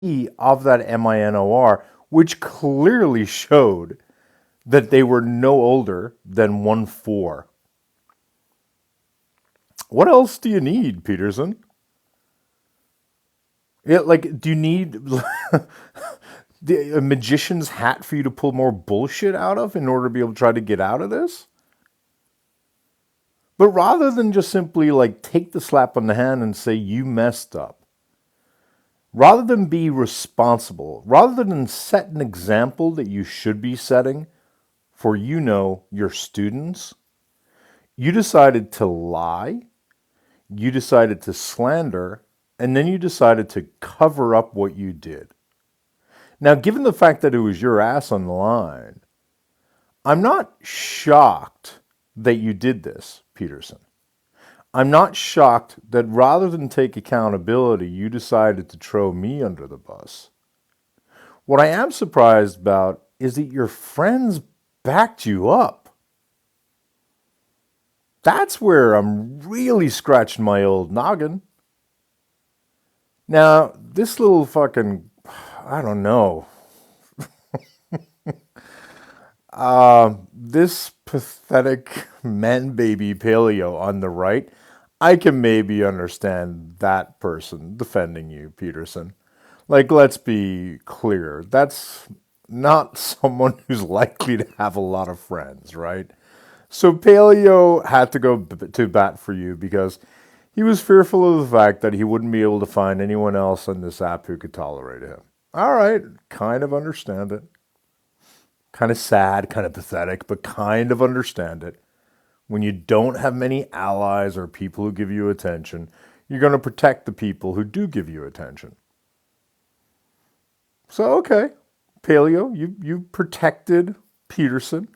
of that MINOR, which clearly showed that they were no older than 1-4. What else do you need, Peterson? Yeah, like, do you need a magician's hat for you to pull more bullshit out of in order to be able to try to get out of this? But rather than just simply like take the slap on the hand and say you messed up, rather than be responsible, rather than set an example that you should be setting for your students, you decided to lie, you decided to slander, and then you decided to cover up what you did. Now, given the fact that it was your ass on the line, I'm not shocked that you did this, Peterson. I'm not shocked that rather than take accountability, you decided to throw me under the bus. What I am surprised about is that your friends backed you up. That's where I'm really scratching my old noggin. Now, this little fucking, I don't know, this pathetic man baby paleo on the right, I can maybe understand that person defending you, Peterson. Like, let's be clear. That's not someone who's likely to have a lot of friends, right? So Paleo had to go to bat for you because he was fearful of the fact that he wouldn't be able to find anyone else on this app who could tolerate him. All right, kind of understand it. Kind of sad, kind of pathetic, but kind of understand it. When you don't have many allies or people who give you attention, you're going to protect the people who do give you attention. So, okay, Paleo, you protected Peterson.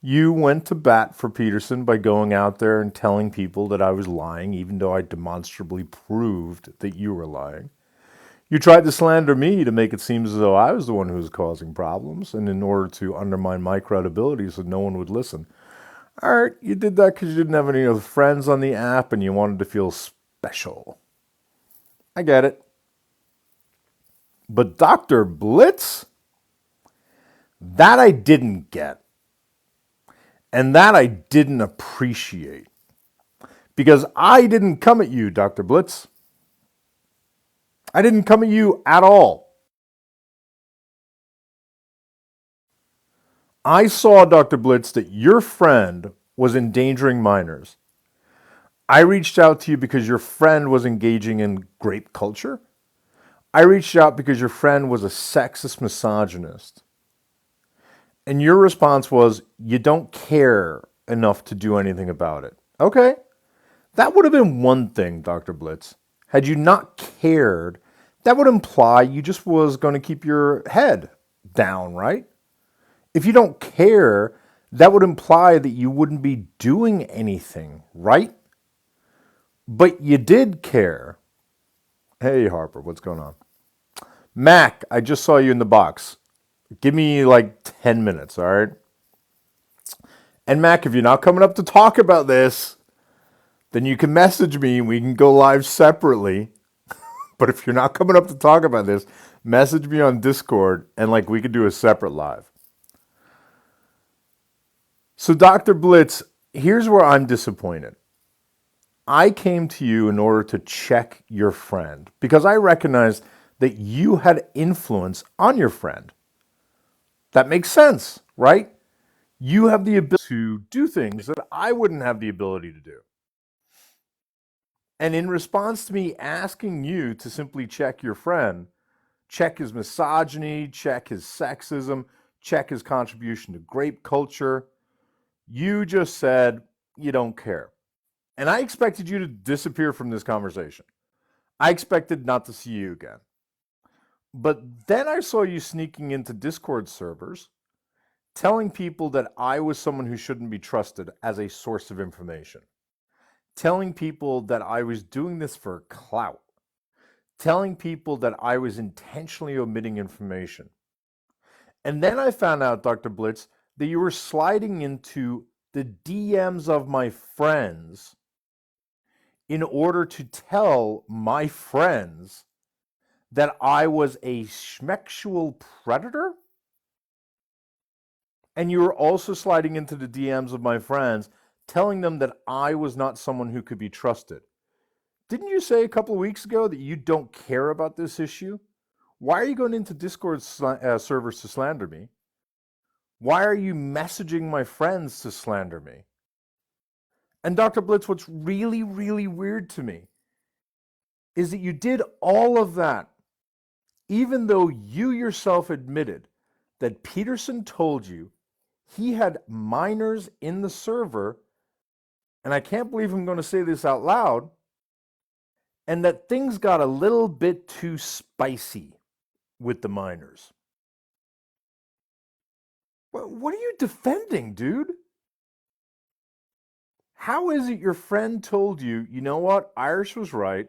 You went to bat for Peterson by going out there and telling people that I was lying, even though I demonstrably proved that you were lying. You tried to slander me to make it seem as though I was the one who was causing problems, and in order to undermine my credibility so no one would listen. All right, you did that because you didn't have any other friends on the app and you wanted to feel special. I get it. But Dr. Blitz? That I didn't get. And that I didn't appreciate. Because I didn't come at you, Dr. Blitz. I didn't come at you at all. I saw, Dr. Blitz, that your friend was endangering minors. I reached out to you because your friend was engaging in grape culture. I reached out because your friend was a sexist misogynist. And your response was, you don't care enough to do anything about it. Okay, that would have been one thing, Dr. Blitz. Had you not cared, that would imply you just was going to keep your head down, right? If you don't care, that would imply that you wouldn't be doing anything, right? But you did care. Hey, Harper, what's going on? Mac, I just saw you in the box. Give me like 10 minutes, all right? And Mac, if you're not coming up to talk about this, then you can message me and we can go live separately. But if you're not coming up to talk about this, message me on Discord and like we could do a separate live. So Dr. Blitz, here's where I'm disappointed. I came to you in order to check your friend because I recognized that you had influence on your friend. That makes sense, right? You have the ability to do things that I wouldn't have the ability to do. And in response to me asking you to simply check your friend, check his misogyny, check his sexism, check his contribution to grape culture, you just said you don't care. And I expected you to disappear from this conversation. I expected not to see you again. But then I saw you sneaking into Discord servers, telling people that I was someone who shouldn't be trusted as a source of information, telling people that I was doing this for clout, telling people that I was intentionally omitting information. And then I found out, Dr. Blitz, that you were sliding into the DMs of my friends in order to tell my friends that I was a schmexual predator? And you were also sliding into the DMs of my friends, telling them that I was not someone who could be trusted. Didn't you say a couple of weeks ago that you don't care about this issue? Why are you going into Discord servers to slander me? Why are you messaging my friends to slander me? And Dr. Blitz, what's really, really weird to me is that you did all of that, even though you yourself admitted that Peterson told you he had minors in the server, and I can't believe I'm going to say this out loud, and that things got a little bit too spicy with the minors. What are you defending, dude? How is it your friend told you, you know what, Irish was right,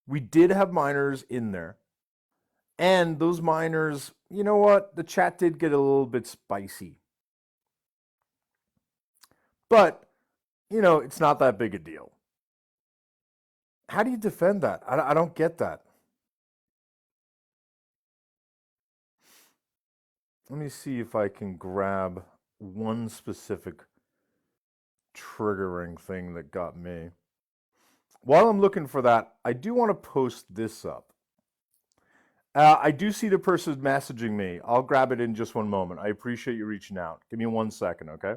we did have minors in there, and those minors, you know what, the chat did get a little bit spicy. But, it's not that big a deal. How do you defend that? I don't get that. Let me see if I can grab one specific triggering thing that got me. While I'm looking for that, I do want to post this up. I do see the person messaging me. I'll grab it in just one moment. I appreciate you reaching out. Give me 1 second, okay?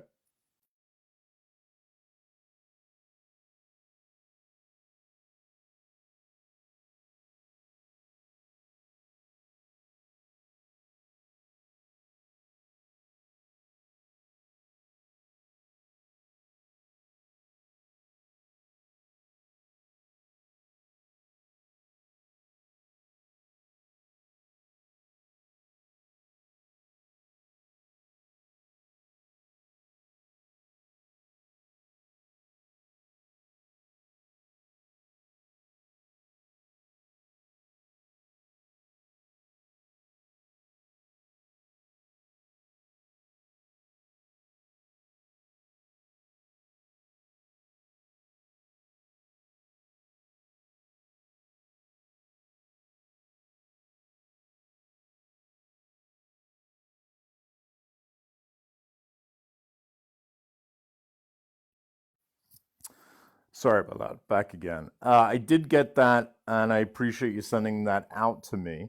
Sorry about that. Back again. I did get that, and I appreciate you sending that out to me.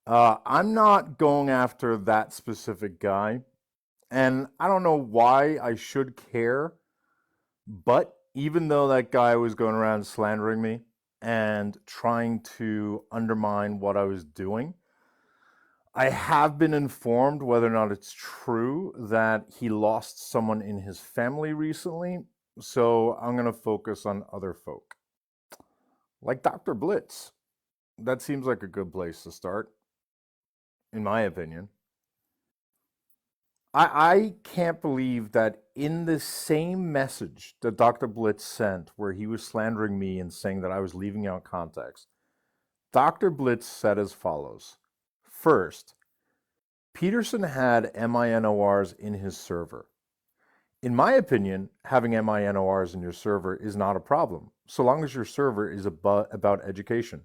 I'm not going after that specific guy, and I don't know why I should care, but even though that guy was going around slandering me and trying to undermine what I was doing, I have been informed, whether or not it's true, that he lost someone in his family recently. So I'm going to focus on other folk, like Dr. Blitz. That seems like a good place to start, in my opinion. I can't believe that in the same message that Dr. Blitz sent, where he was slandering me and saying that I was leaving out context, Dr. Blitz said as follows. First, Peterson had MINORs in his server. In my opinion, having MINORs in your server is not a problem, so long as your server is about education.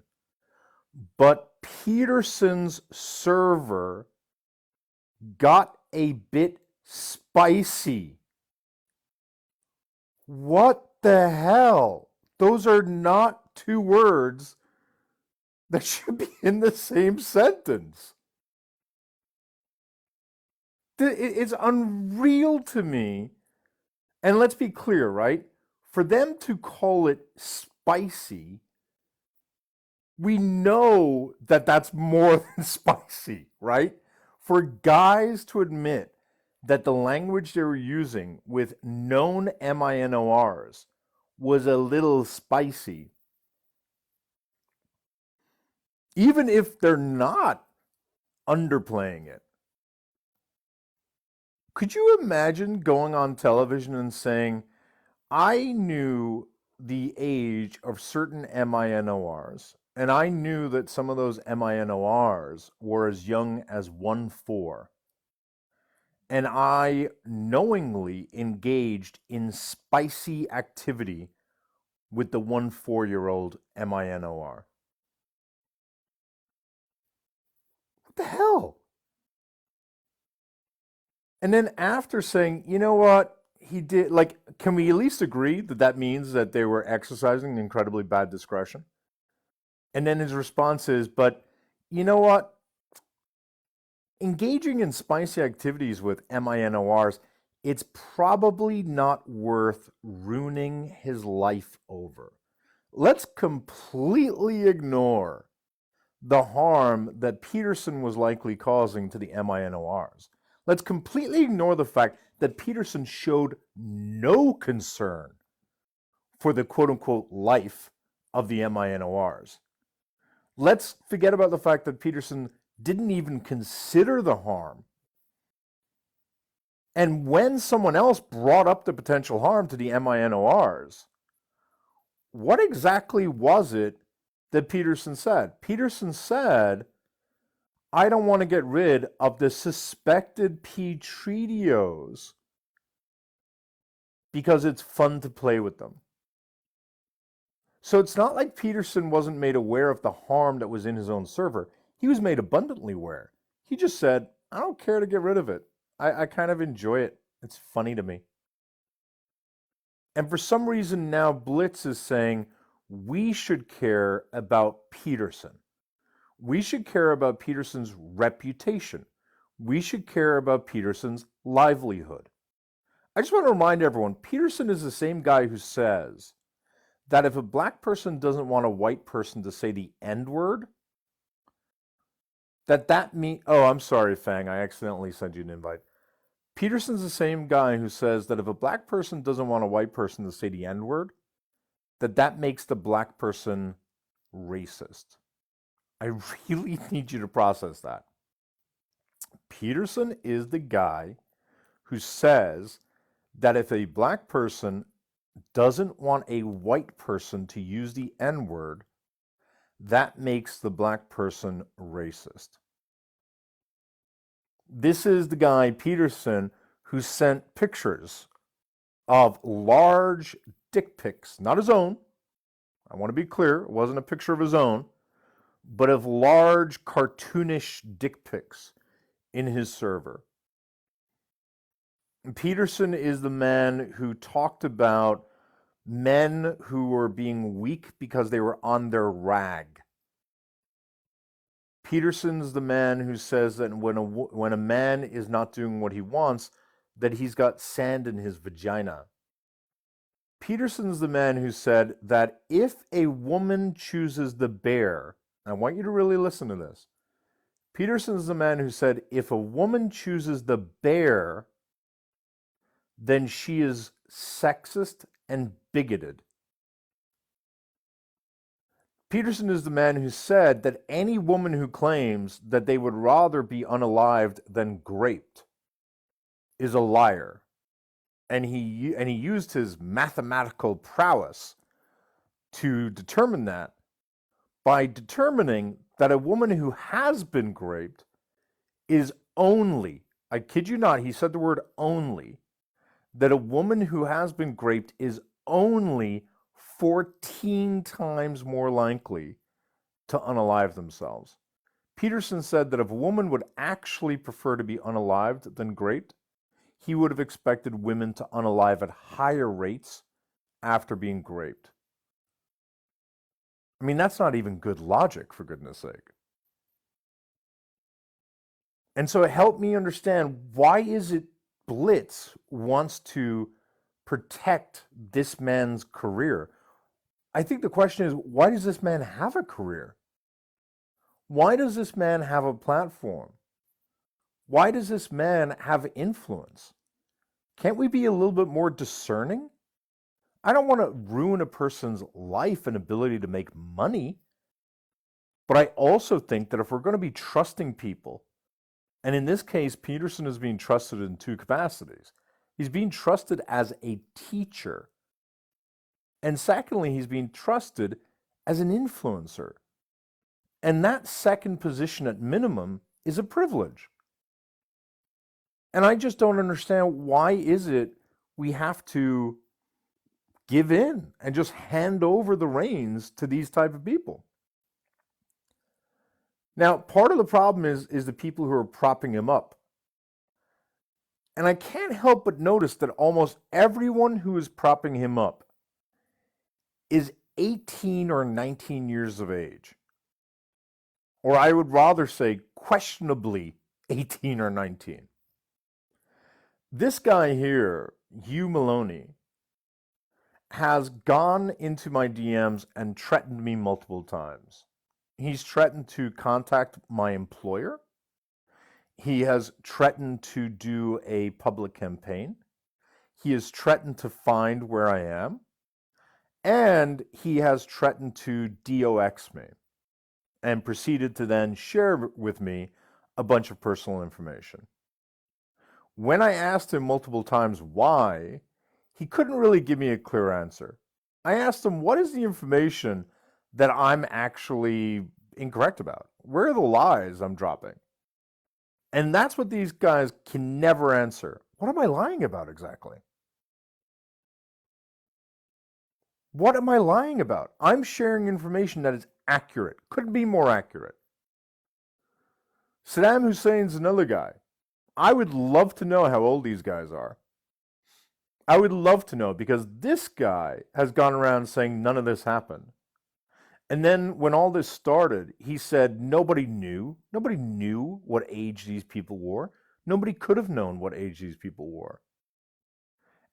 But Peterson's server got a bit spicy. What the hell? Those are not two words that should be in the same sentence. It's unreal to me. And let's be clear, right? For them to call it spicy, we know that that's more than spicy, right? For guys to admit that the language they were using with known MINORs was a little spicy, even if they're not underplaying it. Could you imagine going on television and saying, I knew the age of certain MINORs, and I knew that some of those MINORs were as young as 1-4, and I knowingly engaged in spicy activity with the 1-4-year-old MINOR. What the hell? And then after saying, you know what, he did, like, can we at least agree that that means that they were exercising incredibly bad discretion? And then his response is, but you know what? Engaging in spicy activities with MINORs, it's probably not worth ruining his life over. Let's completely ignore the harm that Peterson was likely causing to the MINORs. Let's completely ignore the fact that Peterson showed no concern for the quote unquote life of the MINORs. Let's forget about the fact that Peterson didn't even consider the harm. And when someone else brought up the potential harm to the MINORs, what exactly was it that Peterson said? Peterson said, I don't want to get rid of the suspected Petridios because it's fun to play with them. So it's not like Peterson wasn't made aware of the harm that was in his own server. He was made abundantly aware. He just said, I don't care to get rid of it. I kind of enjoy it. It's funny to me. And for some reason now Blitz is saying we should care about Peterson. We should care about Peterson's reputation. We should care about Peterson's livelihood. I just want to remind everyone, Peterson is the same guy who says that if a black person doesn't want a white person to say the N-word, that means... Oh, I'm sorry, Fang. I accidentally sent you an invite. Peterson's the same guy who says that if a black person doesn't want a white person to say the N-word, that makes the black person racist. I really need you to process that. Peterson is the guy who says that if a black person doesn't want a white person to use the N-word, that makes the black person racist. This is the guy, Peterson, who sent pictures of large dick pics, not his own. I want to be clear, it wasn't a picture of his own, but of large cartoonish dick pics in his server. Peterson is the man who talked about men who were being weak because they were on their rag. Peterson's the man who says that when a man is not doing what he wants, that he's got sand in his vagina. Peterson's the man who said that if a woman chooses the bear, I want you to really listen to this. Peterson's the man who said if a woman chooses the bear, then she is sexist and bigoted. Peterson is the man who said that any woman who claims that they would rather be unalived than graped is a liar. And he used his mathematical prowess to determine that by determining that a woman who has been graped is only, I kid you not, he said the word only, that a woman who has been graped is only 14 times more likely to unalive themselves. Peterson said that if a woman would actually prefer to be unalived than graped, he would have expected women to unalive at higher rates after being graped. I mean, that's not even good logic, for goodness sake. And so it helped me understand, why is it Blitz wants to protect this man's career? I think the question is, why does this man have a career? Why does this man have a platform? Why does this man have influence? Can't we be a little bit more discerning? I don't want to ruin a person's life and ability to make money, but I also think that if we're going to be trusting people, and in this case, Peterson is being trusted in two capacities. He's being trusted as a teacher, and secondly, he's being trusted as an influencer. And that second position at minimum is a privilege. And I just don't understand, why is it we have to give in and just hand over the reins to these type of people? Now, part of the problem is the people who are propping him up. And I can't help but notice that almost everyone who is propping him up is 18 or 19 years of age. Or I would rather say questionably 18 or 19. This guy here, Hugh Maloney, has gone into my DMs and threatened me multiple times. He's threatened to contact my employer. He has threatened to do a public campaign. He has threatened to find where I am. And he has threatened to DOX me and proceeded to then share with me a bunch of personal information. When I asked him multiple times why, he couldn't really give me a clear answer. I asked him, what is the information that I'm actually incorrect about? Where are the lies I'm dropping? And that's what these guys can never answer. What am I lying about exactly? What am I lying about? I'm sharing information that is accurate. Couldn't be more accurate. Saddam Hussein's another guy. I would love to know how old these guys are. I would love to know, because this guy has gone around saying none of this happened. And then when all this started, he said nobody knew. Nobody knew what age these people were. Nobody could have known what age these people were.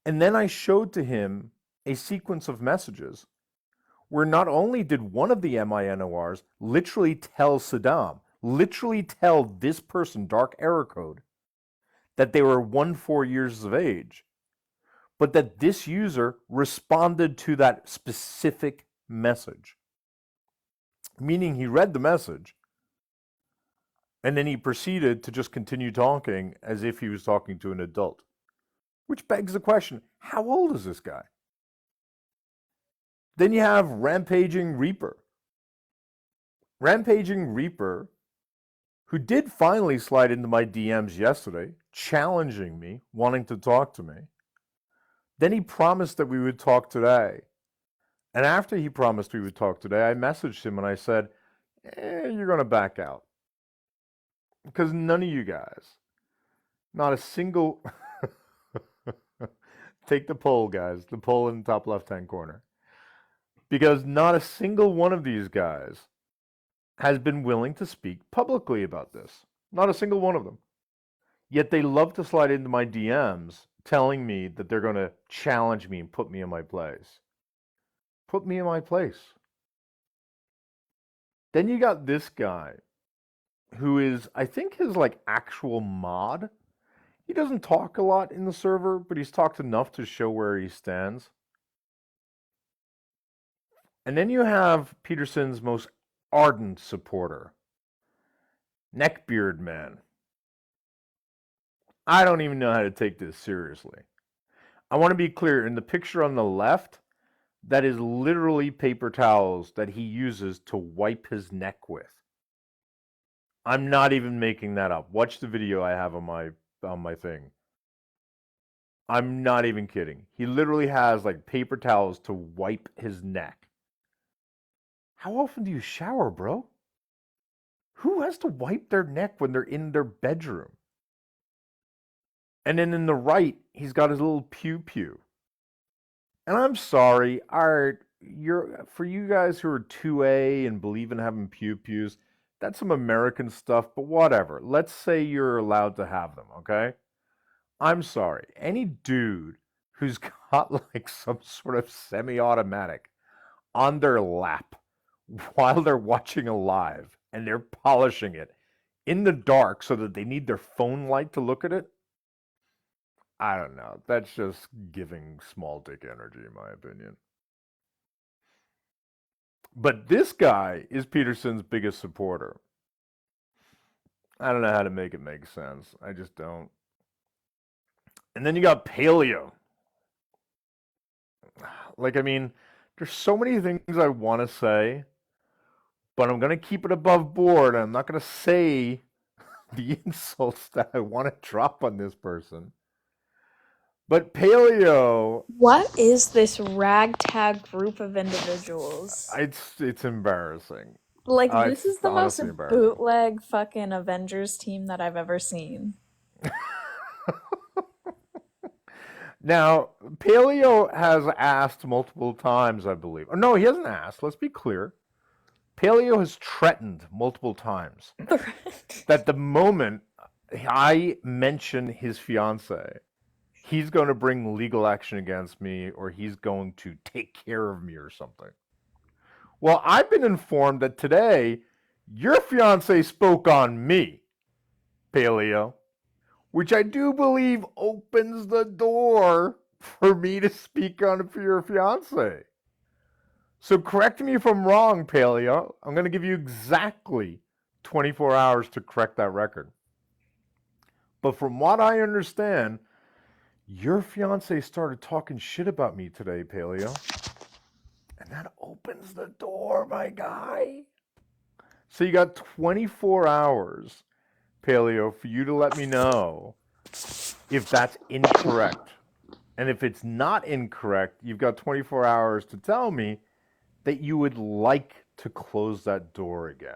And then I showed to him a sequence of messages where not only did one of the MINORs literally tell Saddam, literally tell this person, Dark Error Code, that they were 14 years of age, but that this user responded to that specific message. Meaning he read the message, and then he proceeded to just continue talking as if he was talking to an adult. Which begs the question, how old is this guy? Then you have Rampaging Reaper. Rampaging Reaper, who did finally slide into my DMs yesterday, challenging me, wanting to talk to me. Then he promised that we would talk today. And after he promised we would talk today, I messaged him and I said, you're going to back out. Because none of you guys, not a single... Take the poll, guys. The poll in the top left-hand corner. Because not a single one of these guys has been willing to speak publicly about this. Not a single one of them. Yet they love to slide into my DMs telling me that they're going to challenge me and put me in my place. Put me in my place. Then you got this guy who is, I think, his actual mod. He doesn't talk a lot in the server, but he's talked enough to show where he stands. And then you have Peterson's most ardent supporter, Neckbeard Man. I don't even know how to take this seriously. I want to be clear, in the picture on the left, that is literally paper towels that he uses to wipe his neck with. I'm not even making that up. Watch the video I have on my thing. I'm not even kidding. He literally has paper towels to wipe his neck. How often do you shower, bro? Who has to wipe their neck when they're in their bedroom? And then in the right, he's got his little pew-pew. And I'm sorry, for you guys who are 2A and believe in having pew-pews, that's some American stuff, but whatever. Let's say you're allowed to have them, okay? I'm sorry. Any dude who's got some sort of semi-automatic on their lap while they're watching a live and they're polishing it in the dark so that they need their phone light to look at it, I don't know. That's just giving small dick energy, in my opinion. But this guy is Peterson's biggest supporter. I don't know how to make it make sense. I just don't. And then you got Paleo. There's so many things I want to say, but I'm going to keep it above board. I'm not going to say the insults that I want to drop on this person. But Paleo... What is this ragtag group of individuals? It's embarrassing. Like, this is It's the most honestly embarrassing. bootleg fucking Avengers team that I've ever seen. Now, Paleo has asked multiple times, I believe. Or no, he hasn't asked. Let's be clear. Paleo has threatened multiple times that the moment I mention his fiance, he's going to bring legal action against me or he's going to take care of me or something. Well, I've been informed that today your fiance spoke on me, Paleo, which I do believe opens the door for me to speak on for your fiance. So correct me if I'm wrong, Paleo. I'm going to give you exactly 24 hours to correct that record. But from what I understand, your fiance started talking shit about me today, Paleo. And that opens the door, my guy. So you got 24 hours, Paleo, for you to let me know if that's incorrect. And if it's not incorrect, you've got 24 hours to tell me that you would like to close that door again.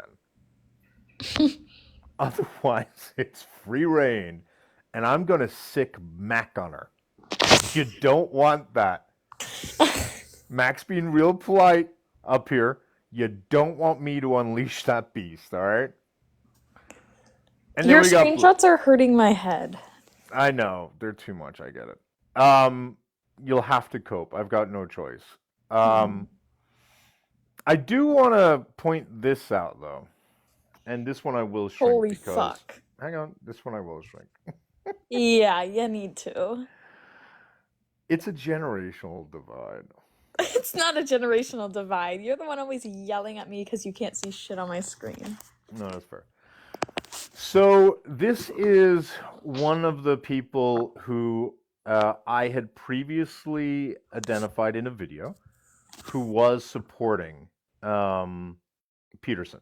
Otherwise, it's free reign, and I'm going to sick Mac on her. You don't want that. Mac's being real polite up here. You don't want me to unleash that beast, all right? And then Your we got screenshots are hurting my head. I know they're too much. I get it. You'll have to cope. I've got no choice. Mhm. I do want to point this out though, and this one I will shrink Holy because fuck. hang on, this one I will shrink. Yeah, you need to. It's a generational divide. It's not a generational divide. You're the one always yelling at me because you can't see shit on my screen. No, that's fair. So this is one of the people who I had previously identified in a video who was supporting Peterson.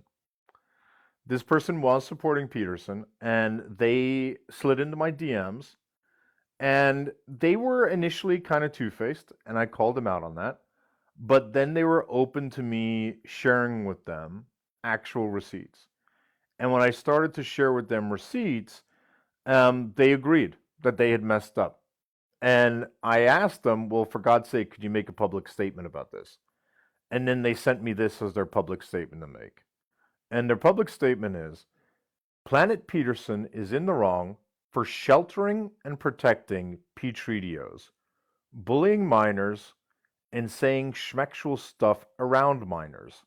This person was supporting Peterson, and they slid into my DMs, and they were initially kind of two-faced, and I called them out on that. But then they were open to me sharing with them actual receipts. And when I started to share with them receipts, they agreed that they had messed up. And I asked them, well, for God's sake, could you make a public statement about this? And then they sent me this as their public statement to make. And their public statement is Planet Peterson is in the wrong for sheltering and protecting Petridio's, bullying minors, and saying schmexual stuff around minors.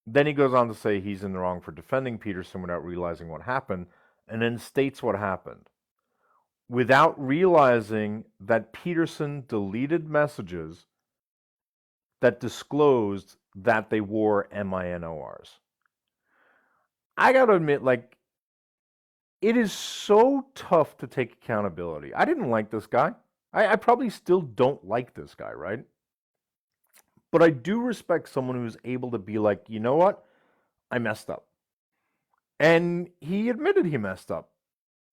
Then he goes on to say he's in the wrong for defending Peterson without realizing what happened, and then states what happened. Without realizing that Peterson deleted messages that disclosed that they wore MINORs. I gotta admit, like, it is so tough to take accountability. I didn't like this guy. I probably still don't like this guy, right? But I do respect someone who's able to be like, you know what? I messed up. And he admitted he messed up.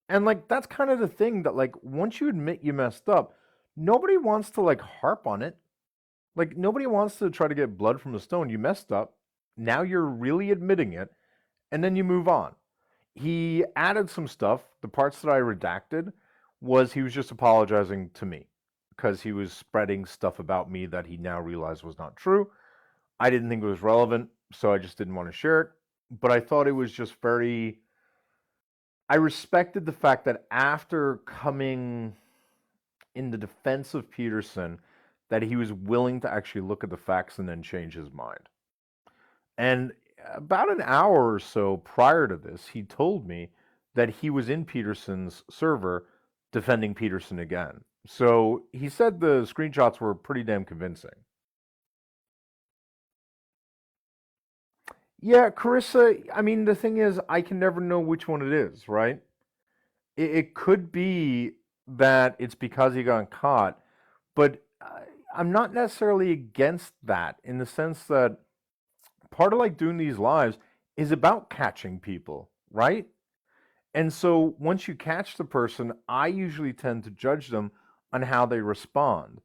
And like that's kind of the thing that like once you admit you messed up, nobody wants to like harp on it. Like nobody wants to try to get blood from the stone. You messed up. Now you're really admitting it and then you move on. He added some stuff. The parts that I redacted was he was just apologizing to me because he was spreading stuff about me that he now realized was not true. I didn't think it was relevant, so I just didn't want to share it. But I thought it was just very. I respected the fact that after coming in the defense of Peterson, that he was willing to actually look at the facts and then change his mind. And about an hour or so prior to this, he told me that he was in Peterson's server defending Peterson again. So he said the screenshots were pretty damn convincing. Yeah, Carissa, I mean, the thing is, I can never know which one it is, right? It could be that it's because he got caught, but I'm not necessarily against that in the sense that part of like doing these lives is about catching people, right? And so once you catch the person, I usually tend to judge them on how they respond.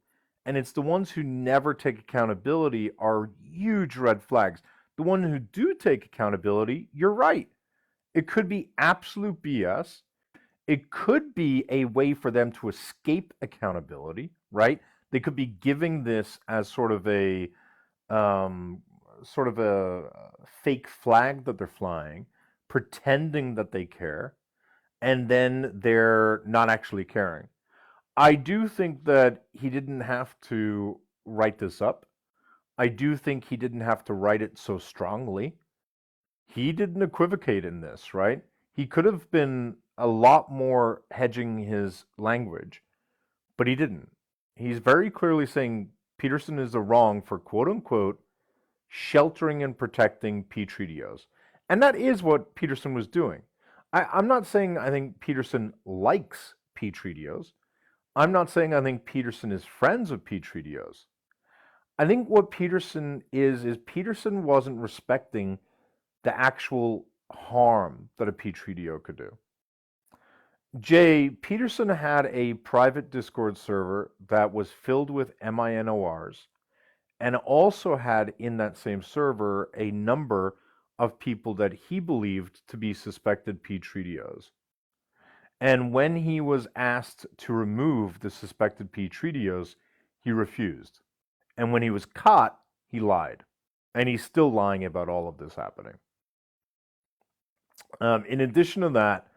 And it's the ones who never take accountability are huge red flags the one who do take accountability, you're right. It could be absolute BS. It could be a way for them to escape accountability, right? They could be giving this as um, sort of a fake flag that they're flying, pretending that they care, and then they're not actually caring. I do think that he didn't have to write this up. I do think he didn't have to write it so strongly. He didn't equivocate in this, right? He could have been a lot more hedging his language, but he didn't. He's very clearly saying Peterson is the wrong for quote unquote sheltering and protecting P-Treatyos. And that is what Peterson was doing. I'm not saying I think Peterson likes P-Treatyos. I'm not saying I think Peterson is friends with P-Treatyos. I think what Peterson is Peterson wasn't respecting the actual harm that a P-Treatyo could do. Jay, Peterson had a private Discord server that was filled with MINORs and also had in that same server a number of people that he believed to be suspected P-Treatyos. And when he was asked to remove the suspected P-Treatyos, he refused. And when he was caught, he lied. And he's still lying about all of this happening. In addition to that,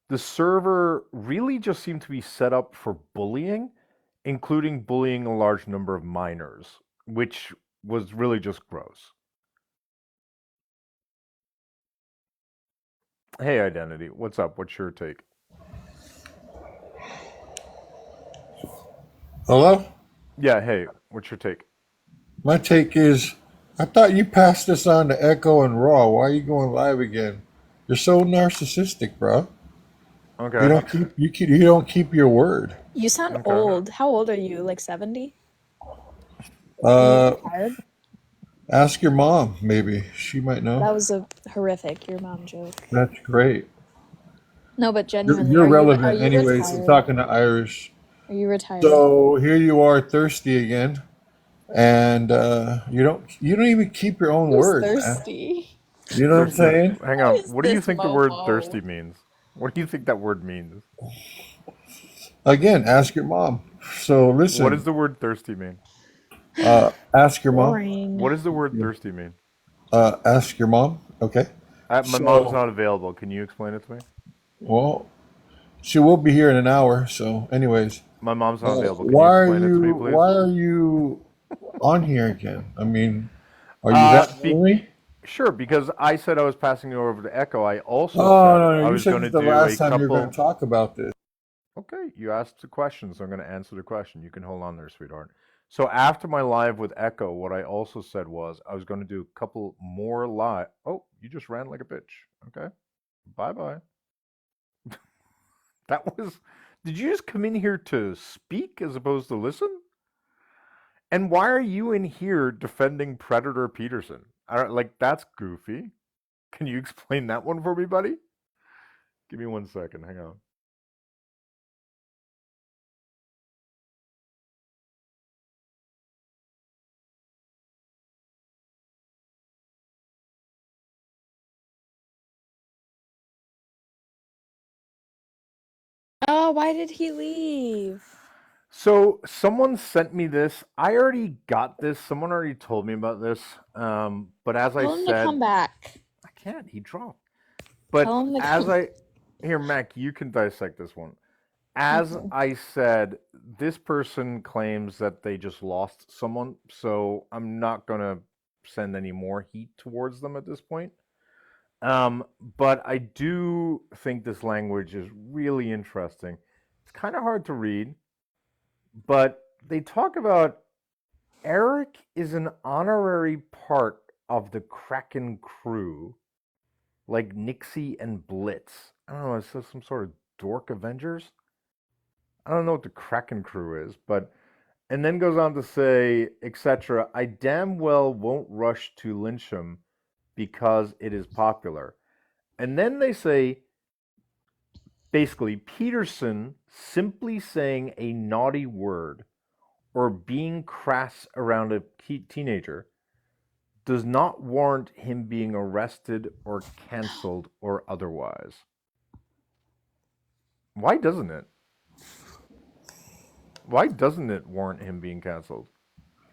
the server really just seemed to be set up for bullying, including bullying a large number of minors, which was really just gross. Hey, Identity, what's up? What's your take? Hello? Yeah, hey, what's your take? My take is I thought you passed this on to Echo and Raw. Why are you going live again? You're so narcissistic, bro. You Okay, don't you don't keep your word. You sound okay. old. How old are you? Like 70? Are you Uh retired? Ask your mom, maybe. She might know. That was a horrific your mom joke. That's great. No, but You're, genuinely, you're are relevant you anyways. I'm retired? talking to Irish. Are you retired? So here you are thirsty again. And you don't even keep your own Who's word, man. thirsty? You know what I'm Thirsty. saying? Hang Who on. is What do you this think the word thirsty Momo? means? What do you think that word means? Again, ask your mom. So What does listen, the word thirsty mean? ask your mom. Boring. What does the word thirsty mean? Ask your mom. Okay. My mom's So, not available. Can you explain it to me? well, she will be here in an hour. So, anyways, My mom's not available. Can you why are explain it to me, you please? why are you on here again? I mean, are you Uh, that be- lonely? sure, because I said I was passing you over to Echo. I also Oh said no, no, I you was said going this to is the do last a time you're going to couple. talk about this. Okay, you asked the question, so I'm going to answer the question. You can hold on there, sweetheart. So after my live with Echo, what I also said was I was going to do a couple more live. Oh, you just ran like a bitch. Okay, bye bye. That was. Did you just come in here to speak as opposed to listen? And why are you in here defending Predator Peterson? Like that's goofy. Can you explain that one for me, buddy? Give me 1 second. Hang on. Oh, why did he leave? So someone sent me this. I already got this. Someone already told me about this. But as I Tell him to said, come back. I can't. He dropped. Tell But him to as come. I here, Mac, you can dissect this one. As Okay. I said, this person claims that they just lost someone, so I'm not gonna send any more heat towards them at this point. But I do think this language is really interesting. It's kind of hard to read, but they talk about Eric is an honorary part of the Kraken crew, like Nixie and Blitz. I don't know, is this some sort of dork Avengers? I don't know what the Kraken crew is, but and then goes on to say, etc. I damn well won't rush to lynch him because it is popular. And then they say, basically, Peterson simply saying a naughty word or being crass around a teenager does not warrant him being arrested or canceled or otherwise. Why doesn't it? Why doesn't it warrant him being canceled?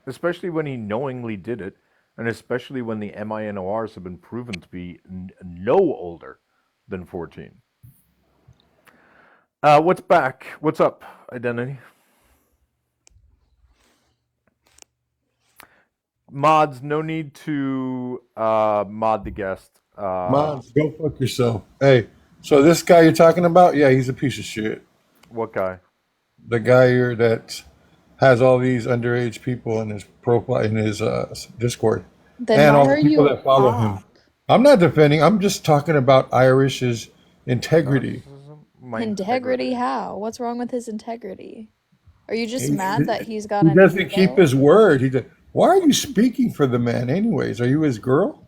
Especially when he knowingly did it, and especially when the MINORs have been proven to be no older than 14. What's back? What's up, Identity? Mods, no need to mod the guest. Mods, go fuck yourself. Hey, so this guy you're talking about, yeah, he's a piece of shit. What guy? The guy here that has all these underage people in his profile, in his Discord, Then and why all are the people you that follow him. up? I'm not defending. I'm just talking about Irish's integrity. My Integrity? How? What's wrong with his integrity? Are you just He, mad that he's got he an doesn't keep ego? his word. Why are you speaking for the man, anyways? Are you his girl?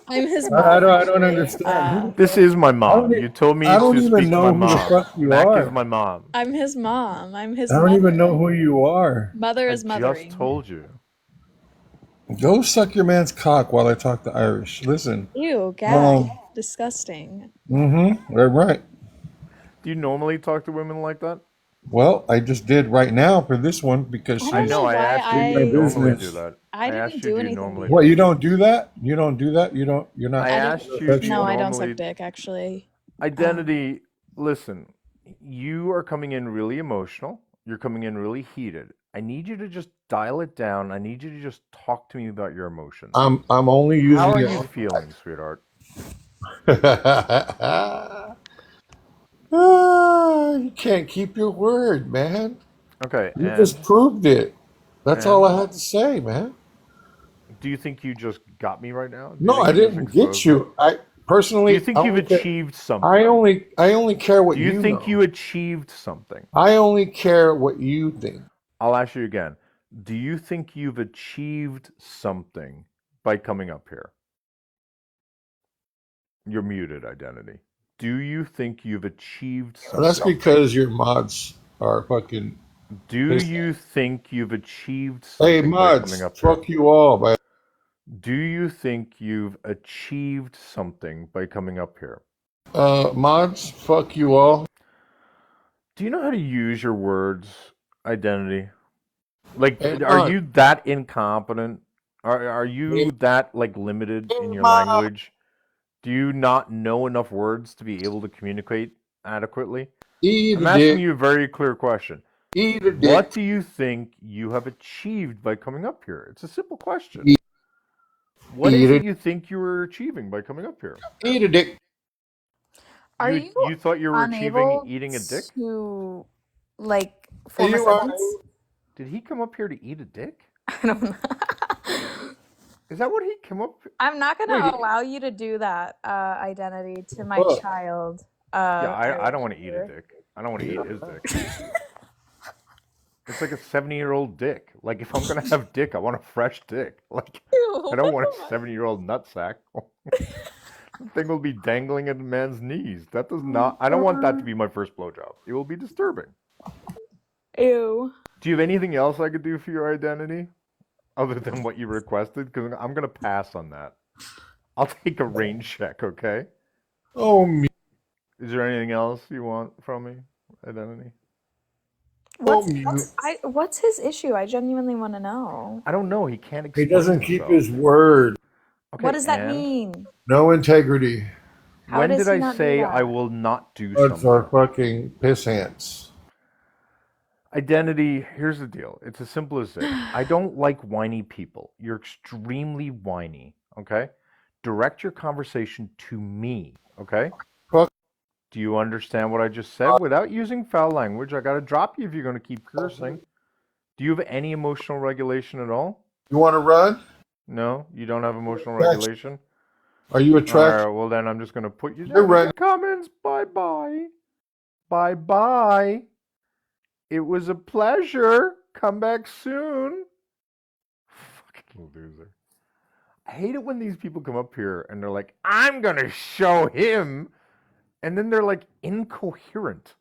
I'm his I mom, don't actually. understand. This is my I mom. don't, You told me I don't to even speak to my know who the mom. fuck you Mac is are. my mom. I'm his mom. I'm his I don't even know mother. who you are. Mother I is just mothering. told you. Go suck your man's cock while I talk to Irish. Listen. Ew, gag. Disgusting. Right, right. Do you normally talk to women like that? Well, I just did right now for this one because I I don't she's know know. I why asked you, do my you normally business. do that? I I didn't asked you, do do you anything normally to What, do you that? don't do that? You don't do that? You're not I I asked didn't. you, do you No, I don't normally... suck dick, actually. Identity, listen, you are coming in really emotional. You're coming in really heated. I need you to just dial it down. I need you to just talk to me about your emotions. I'm only How using are you it. feeling, sweetheart? You can't keep your word, man. Okay, You just proved it. That's all I had to say, man. do you think you just got me right now? Do you No, think I you just didn't get exposed me? you. I Do you personally, think you've achieved I something? only care what Do you you think you know. achieved something? I only care what you think. I'll ask you again. Do you think you've achieved something by coming up here? You're muted, Identity. Do you think you've achieved That's something? because your mods are fucking Do pissed. you think you've achieved Hey, something by coming mods, up here? fuck you all. By Do you think you've achieved something by coming up here? mods, fuck you all. Do you know how to use your words, Identity? Like, Hey, are mods. you that incompetent? Are Hey, you that like limited in your mods. language? Do you not know enough words to be able to communicate adequately? Eat I'm a asking dick. you a very clear question. Eat a dick. What do you think you have achieved by coming up here? It's a simple question. Eat, What eat is a it you think you were achieving by coming up here? eat a dick. Are You you thought you were achieving unable eating a dick? to, like, form a You are. sentence? Did he come up here to eat a dick? I don't know. Is that what he came up? I'm not going Wait, to allow you to do that, Identity, to my fuck. child. Yeah, I Irish don't want to eat a here. dick. I don't want to eat his dick. It's like a 70-year-old dick. Like, if I'm gonna have dick, I want a fresh dick. Like, Ew, I don't what want the a 70-year-old nutsack. The thing will be dangling at a man's knees. That does not. I don't want that to be my first blowjob. It will be disturbing. Ew. Do you have anything else I could do for your Identity other than what you requested? Because I'm gonna pass on that. I'll take a range check. Okay. Oh, me. Is there anything else you want from me, Identity? Oh, me. What's his issue? I genuinely want to know. I don't know. He can't He explain doesn't keep himself. his word. Okay, What does that and mean? No integrity. How when does did he I not do say I that? will not do Mods are something? fucking piss ants. Identity, here's the deal. It's as simple as this. I don't like whiny people. You're extremely whiny, okay? Direct your conversation to me, okay? Fuck. Do you understand what I just said? Without using foul language, I gotta drop you if you're gonna keep cursing. Do you have any emotional regulation at all? You want to run? No? You don't have emotional Attraction. regulation? Are you Alright, attracted? well then I'm just gonna put you You're down in running. the comments. Bye-bye. Bye-bye. It was a pleasure. Come back soon. Fucking loser. I hate it when these people come up here and they're like, I'm going to show him. And then they're like incoherent.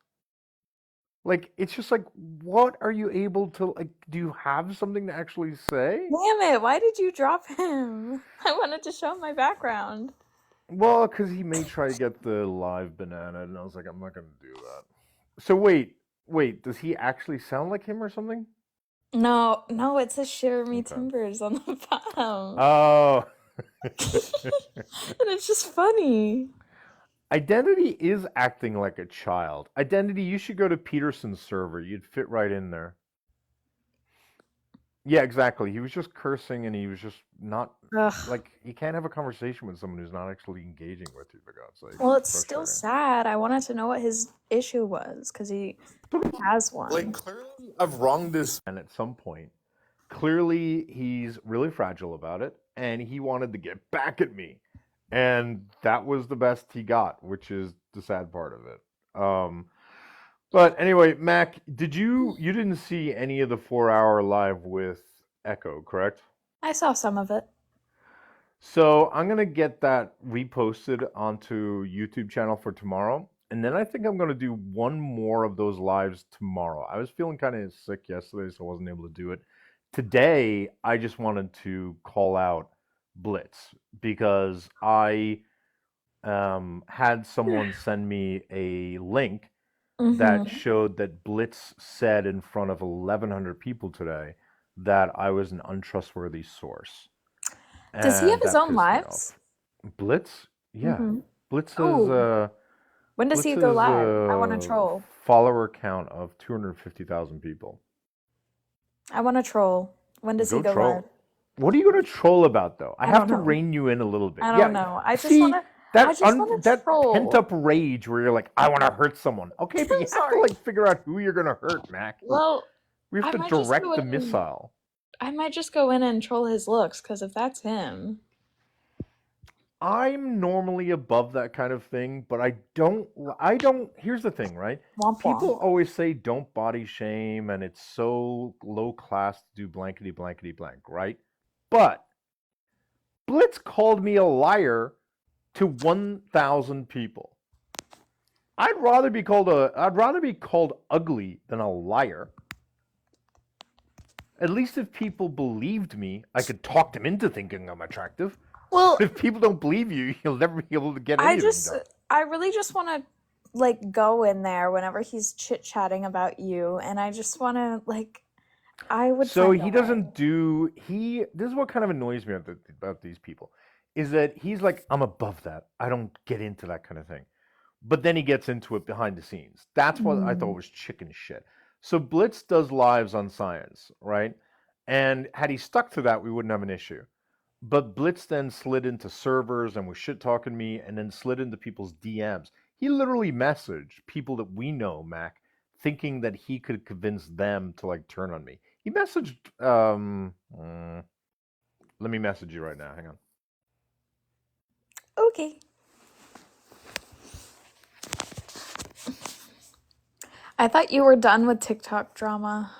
Like, it's just like, what are you able to, like, do you have something to actually say? Damn it, why did you drop him? I wanted to show him my background. Well, because he may try to get the live banana, and I was like, I'm not gonna do that. So wait, does he actually sound like him or something? No, no, it says Shiver Me Okay. Timbers on the bottom. Oh. And it's just funny. Identity is acting like a child. Identity, you should go to Peterson's server. You'd fit right in there. Yeah, exactly. He was just cursing and he was just not Ugh. like you can't have a conversation with someone who's not actually engaging with you, for God's sake. Well, It's it's still frustrating. sad. I wanted to know what his issue was because he has Like one. clearly I've wronged this man at some point. Clearly he's really fragile about it and he wanted to get back at me. And that was the best he got, which is the sad part of it. But anyway, Mac, you didn't see any of the 4 hour live with Echo, correct? I saw some of it. So I'm gonna get that reposted onto YouTube channel for tomorrow. And then I think I'm gonna do one more of those lives tomorrow. I was feeling kind of sick yesterday, so I wasn't able to do it. Today, I just wanted to call out Blitz because I had someone send me a link that Mm-hmm. showed that Blitz said in front of 1,100 people today that I was an untrustworthy source. Does he have And his that own pissed me lives? off. Blitz? Yeah. Mm-hmm. Blitz's Oh, when does he go Blitz's live? I want to troll. follower count of 250,000 people. I want to troll. When does he Go go live? troll. What are you going to troll about though? I I have don't to know. rein you in a little bit. I Yeah. don't know. I just See want to. I that just want to that pent troll. up rage where you're like, I want to hurt someone. Okay, but I'm you have to sorry. like figure out who you're going to hurt, Mac. Well, We have I to might just direct go the in. missile. I might just go in and troll his looks because if that's him, I'm normally above that kind of thing, but I don't. Here's the thing, right? womp People womp. always say don't body shame and it's so low class to do blankety blankety blank, right? But Blitz called me a liar to 1,000 people. I'd rather be called ugly than a liar. At least if people believed me, I could talk them into thinking I'm attractive. Well, But if people don't believe you, you'll never be able to get anything done. I really just want to like go in there whenever he's chit chatting about you, and I just want to like, I would So find a he way. doesn't do he. This is what kind of annoys me about these people, is that he's like, I'm above that. I don't get into that kind of thing. But then he gets into it behind the scenes. That's what I thought was chicken shit. So Blitz does lives on science, right? And had he stuck to that, we wouldn't have an issue. But Blitz then slid into servers and was shit talking me, and then slid into people's DMs. He literally messaged people that we know, Mac, thinking that he could convince them to like turn on me. He messaged. Let me message you right now. Hang on. Okay. I thought you were done with TikTok drama,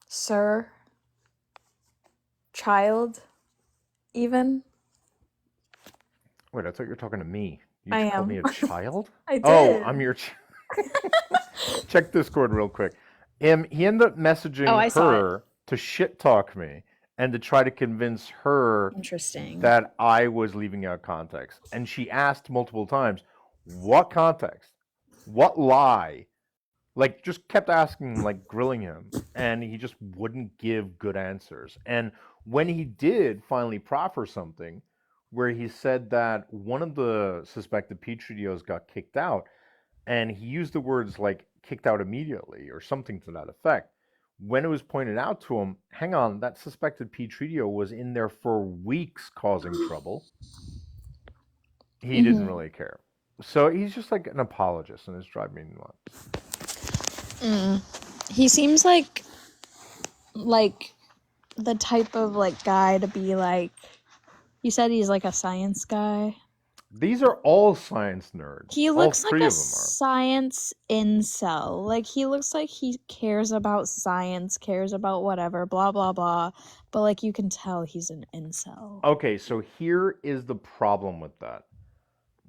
sir. Child, even. Wait, I thought you were talking to me. You I just called me am. a child? I Oh, did. I'm your. Check Discord real quick. He ended up messaging Oh, I saw it. her to shit talk me and to try to convince her Interesting. that I was leaving out context. And she asked multiple times, what context? What lie? Like, just kept asking, like, grilling him. And he just wouldn't give good answers. And when he did finally proffer something, where he said that one of the suspected Petri got kicked out, and he used the words like kicked out immediately or something to that effect. When it was pointed out to him, hang on, that suspected Petri was in there for weeks causing trouble. He didn't really care. So he's just like an apologist, and it's driving me nuts. He seems like the type of like guy to be like. You said he's like a science guy. These are all science nerds. He All looks like three a of them are. science incel. Like he looks like he cares about science, cares about whatever, blah blah blah. But like you can tell he's an incel. Okay, so here is the problem with that.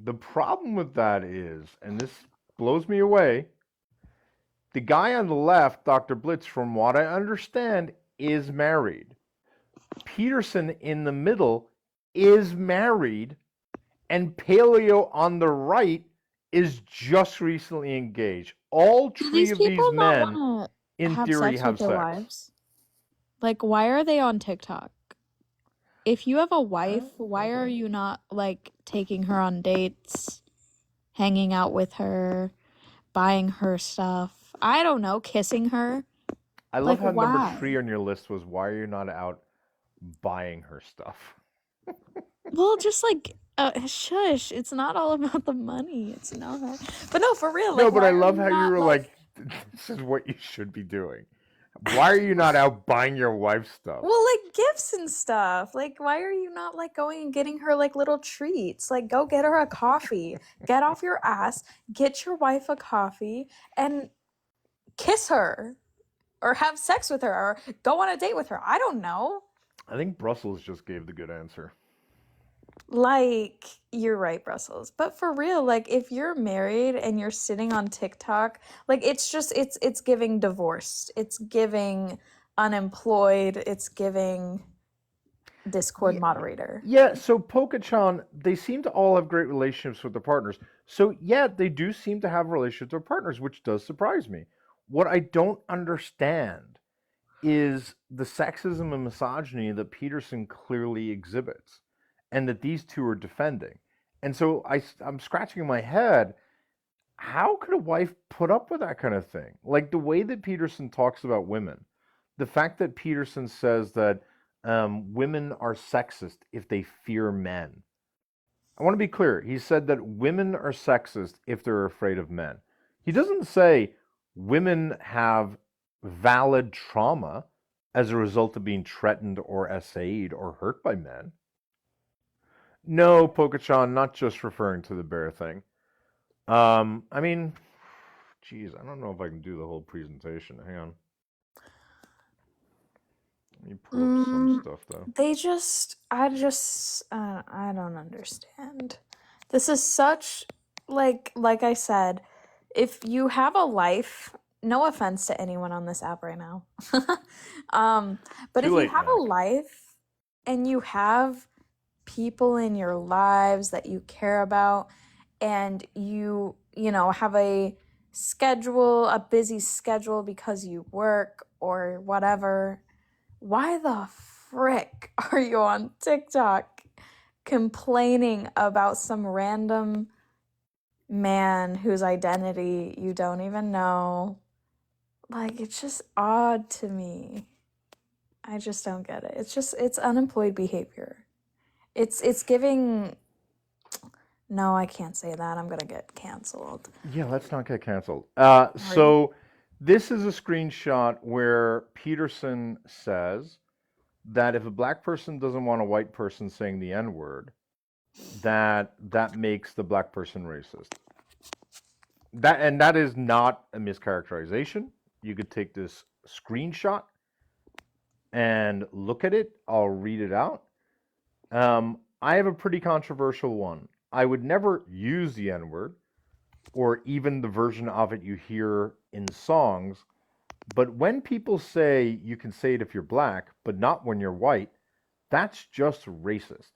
The problem with that is, and this blows me away, The guy on the left, Dr. Blitz, from what I understand, is married. Peterson in the middle is married, and Paleo on the right is just recently engaged. All Do three these of these people not men, want to in have theory, sex with have their sex. wives? Like, why are they on TikTok? If you have a wife, why are you not, like, taking her on dates, hanging out with her, buying her stuff? I don't know, kissing her? I love Like, how number why? 3 on your list was why are you not out buying her stuff? Well, just like, shush. It's not all about the money. It's not. But no, for real. No, Like, but I why are love you how you not were like? like, this is what you should be doing. Why are you not out buying your wife stuff? Well, like gifts and stuff. Like, why are you not like going and getting her like little treats? Like, go get her a coffee. Get off your ass. Get your wife a coffee and kiss her, or have sex with her, or go on a date with her. I don't know. I think Brussels just gave the good answer. Like, you're right, Brussels. But for real, like if you're married and you're sitting on TikTok, like it's giving divorced. It's giving unemployed. It's giving Discord moderator. Yeah, so Poke-chan, they seem to all have great relationships with their partners. So yeah, they do seem to have relationships with their partners, which does surprise me. What I don't understand is the sexism and misogyny that Peterson clearly exhibits and that these two are defending. And so I'm scratching my head. How could a wife put up with that kind of thing? Like the way that Peterson talks about women, the fact that Peterson says that women are sexist if they fear men. I want to be clear. He said that women are sexist if they're afraid of men. He doesn't say women have valid trauma as a result of being threatened or essayed or hurt by men. No, Poke-chan, not just referring to the bear thing. I mean, geez, I don't know if I can do the whole presentation. Hang on. Let me pull up some stuff though. I don't understand. This is such, like I said, if you have a life, no offense to anyone on this app right now, but Too if you late, have a Mac. life and you have people in your lives that you care about, and you know, have a busy schedule because you work or whatever, why the frick are you on TikTok complaining about some random man whose identity you don't even know? Like, it's just odd to me. I just don't get it. It's unemployed behavior. It's giving. No, I can't say that. I'm gonna get canceled. Yeah, let's not get canceled. So this is a screenshot where Peterson says that if a black person doesn't want a white person saying the N-word, that makes the black person racist. That is not a mischaracterization. You could take this screenshot and look at it. I'll read it out. I have a pretty controversial one. I would never use the N-word, or even the version of it you hear in songs. But when people say you can say it if you're black, but not when you're white, that's just racist.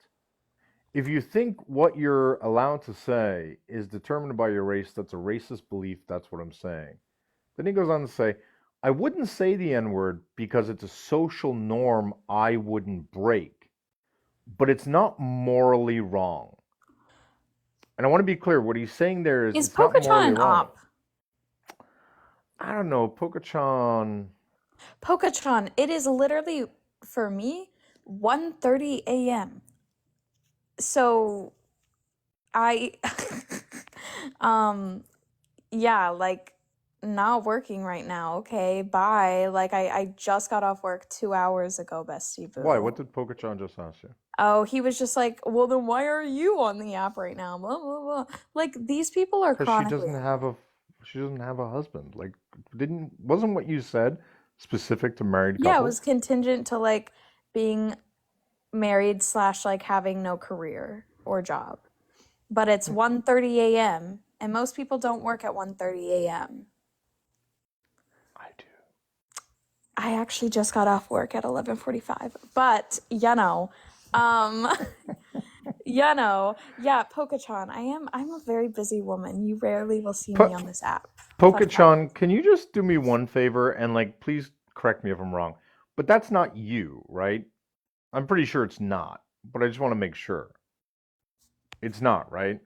If you think what you're allowed to say is determined by your race, that's a racist belief. That's what I'm saying. Then he goes on to say, I wouldn't say the N-word because it's a social norm I wouldn't break, but it's not morally wrong. And I want to be clear, what he's saying there is it's not morally an wrong. op? I don't know, Poke-chan. Poke-chan, it is literally, for me, 1:30 a.m. So I yeah, like, not working right now. Okay, bye. Like, I just got off work 2 hours ago, bestie boo. Why? What did Poke-chan just ask you? Oh, he was just like, well, then why are you on the app right now? Blah blah blah. Like, these people are Because she doesn't have a husband. Like, wasn't what you said specific to married couples? Yeah, it was contingent to like being married / like having no career or job. But it's 1:30 a.m. and most people don't work at 1:30 a.m. I actually just got off work at 11:45, but um, yeah, Pokechan. I'm a very busy woman. You rarely will see me Po- on this app. Fun fact. Pokechan, can you just do me one favor and like please correct me if I'm wrong, but that's not you, right? I'm pretty sure it's not, but I just want to make sure. It's not, right?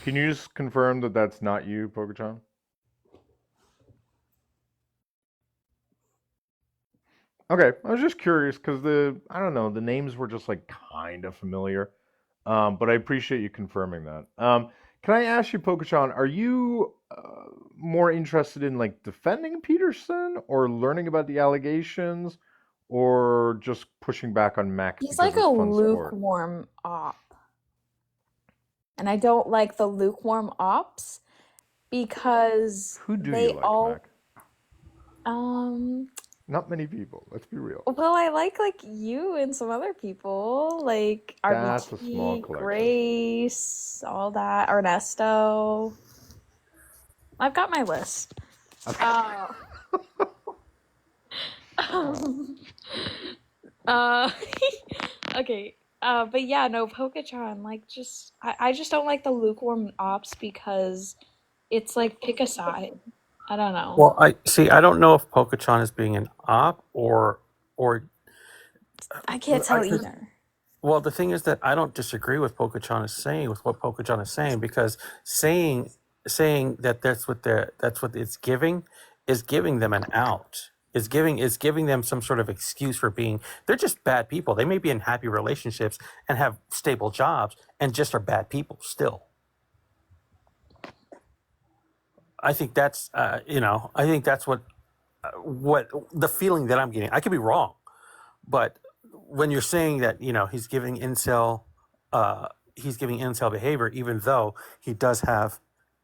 Can you just confirm that that's not you, Pokechan? Okay, I was just curious because I don't know, the names were just like kind of familiar. But I appreciate you confirming that. Can I ask you, Pokechan, are you more interested in like defending Peterson or learning about the allegations or just pushing back on Max He's because like it's a fun sport? lukewarm op, and I don't like the lukewarm ops because Who do you they like, all Mac? um Not many people, let's be real. well, I like you and some other people like That's a small RBT, collection. Grace, all that, Ernesto. I've got my list. Okay. Uh, uh, okay. But yeah, no, Pokechan, like, I just don't like the lukewarm ops because it's like pick a side. I don't know. Well, I see. I don't know if Pokechan is being an op or I can't tell either. well, the thing is that I don't disagree with Pokechan is saying with what Pokechan is saying because saying that that's what it's giving is giving them an out. Is giving them some sort of excuse for being they're just bad people. They may be in happy relationships and have stable jobs and just are bad people still. I think that's I think that's what the feeling that I'm getting. I could be wrong, but when you're saying that he's giving incel behavior, even though he does have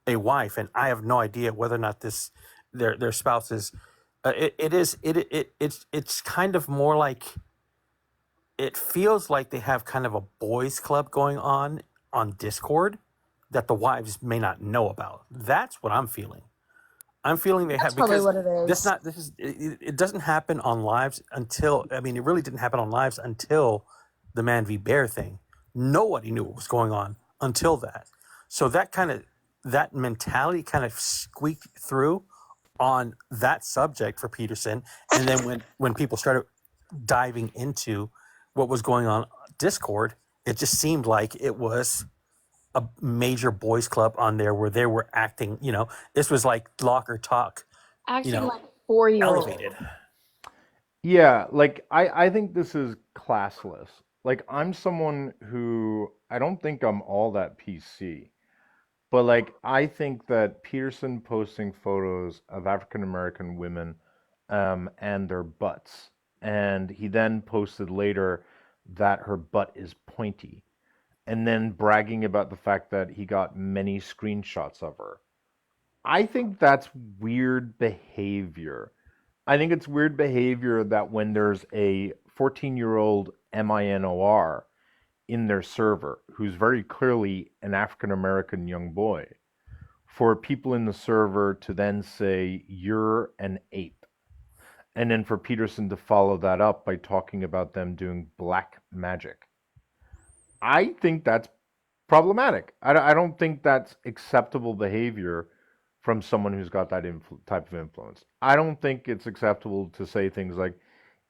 a wife, and I have no idea whether or not their spouses. It's kind of more like it feels like they have kind of a boys club going on Discord that the wives may not know about. That's what I'm feeling. I'm feeling they That's have probably because what it this is. not this is it doesn't happen on lives until it really didn't happen on lives until the Man v Bear thing. Nobody knew what was going on until that. So that mentality kind of squeaked through on that subject for Peterson, and then when people started diving into what was going on Discord, it just seemed like it was a major boys club on there where they were acting, this was like locker talk, you Acting know, like 4-year-old. elevated. Yeah, like I think this is classless. Like I'm someone who I don't think I'm all that PC. But like I think that Peterson posting photos of African American women and their butts, and he then posted later that her butt is pointy, and then bragging about the fact that he got many screenshots of her. I think that's weird behavior. I think it's weird behavior that when there's a 14-year-old minor in their server who's very clearly an African American young boy, for people in the server to then say, you're an ape. And then for Peterson to follow that up by talking about them doing black magic. I think that's problematic. I don't think that's acceptable behavior from someone who's got that type of influence. I don't think it's acceptable to say things like,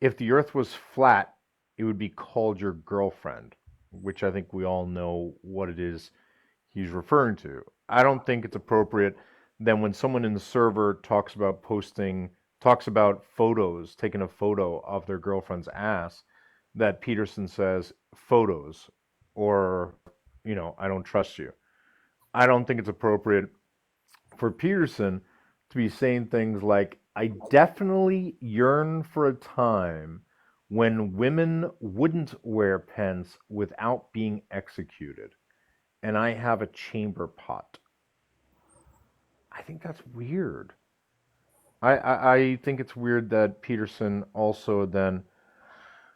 if the earth was flat, it would be called your girlfriend, which I think we all know what it is he's referring to. I don't think it's appropriate then when someone in the server talks about photos, taking a photo of their girlfriend's ass, that Peterson says photos or, I don't trust you. I don't think it's appropriate for Peterson to be saying things like, I definitely yearn for a time when women wouldn't wear pants without being executed, and I have a chamber pot. I think that's weird. I think it's weird that Peterson also then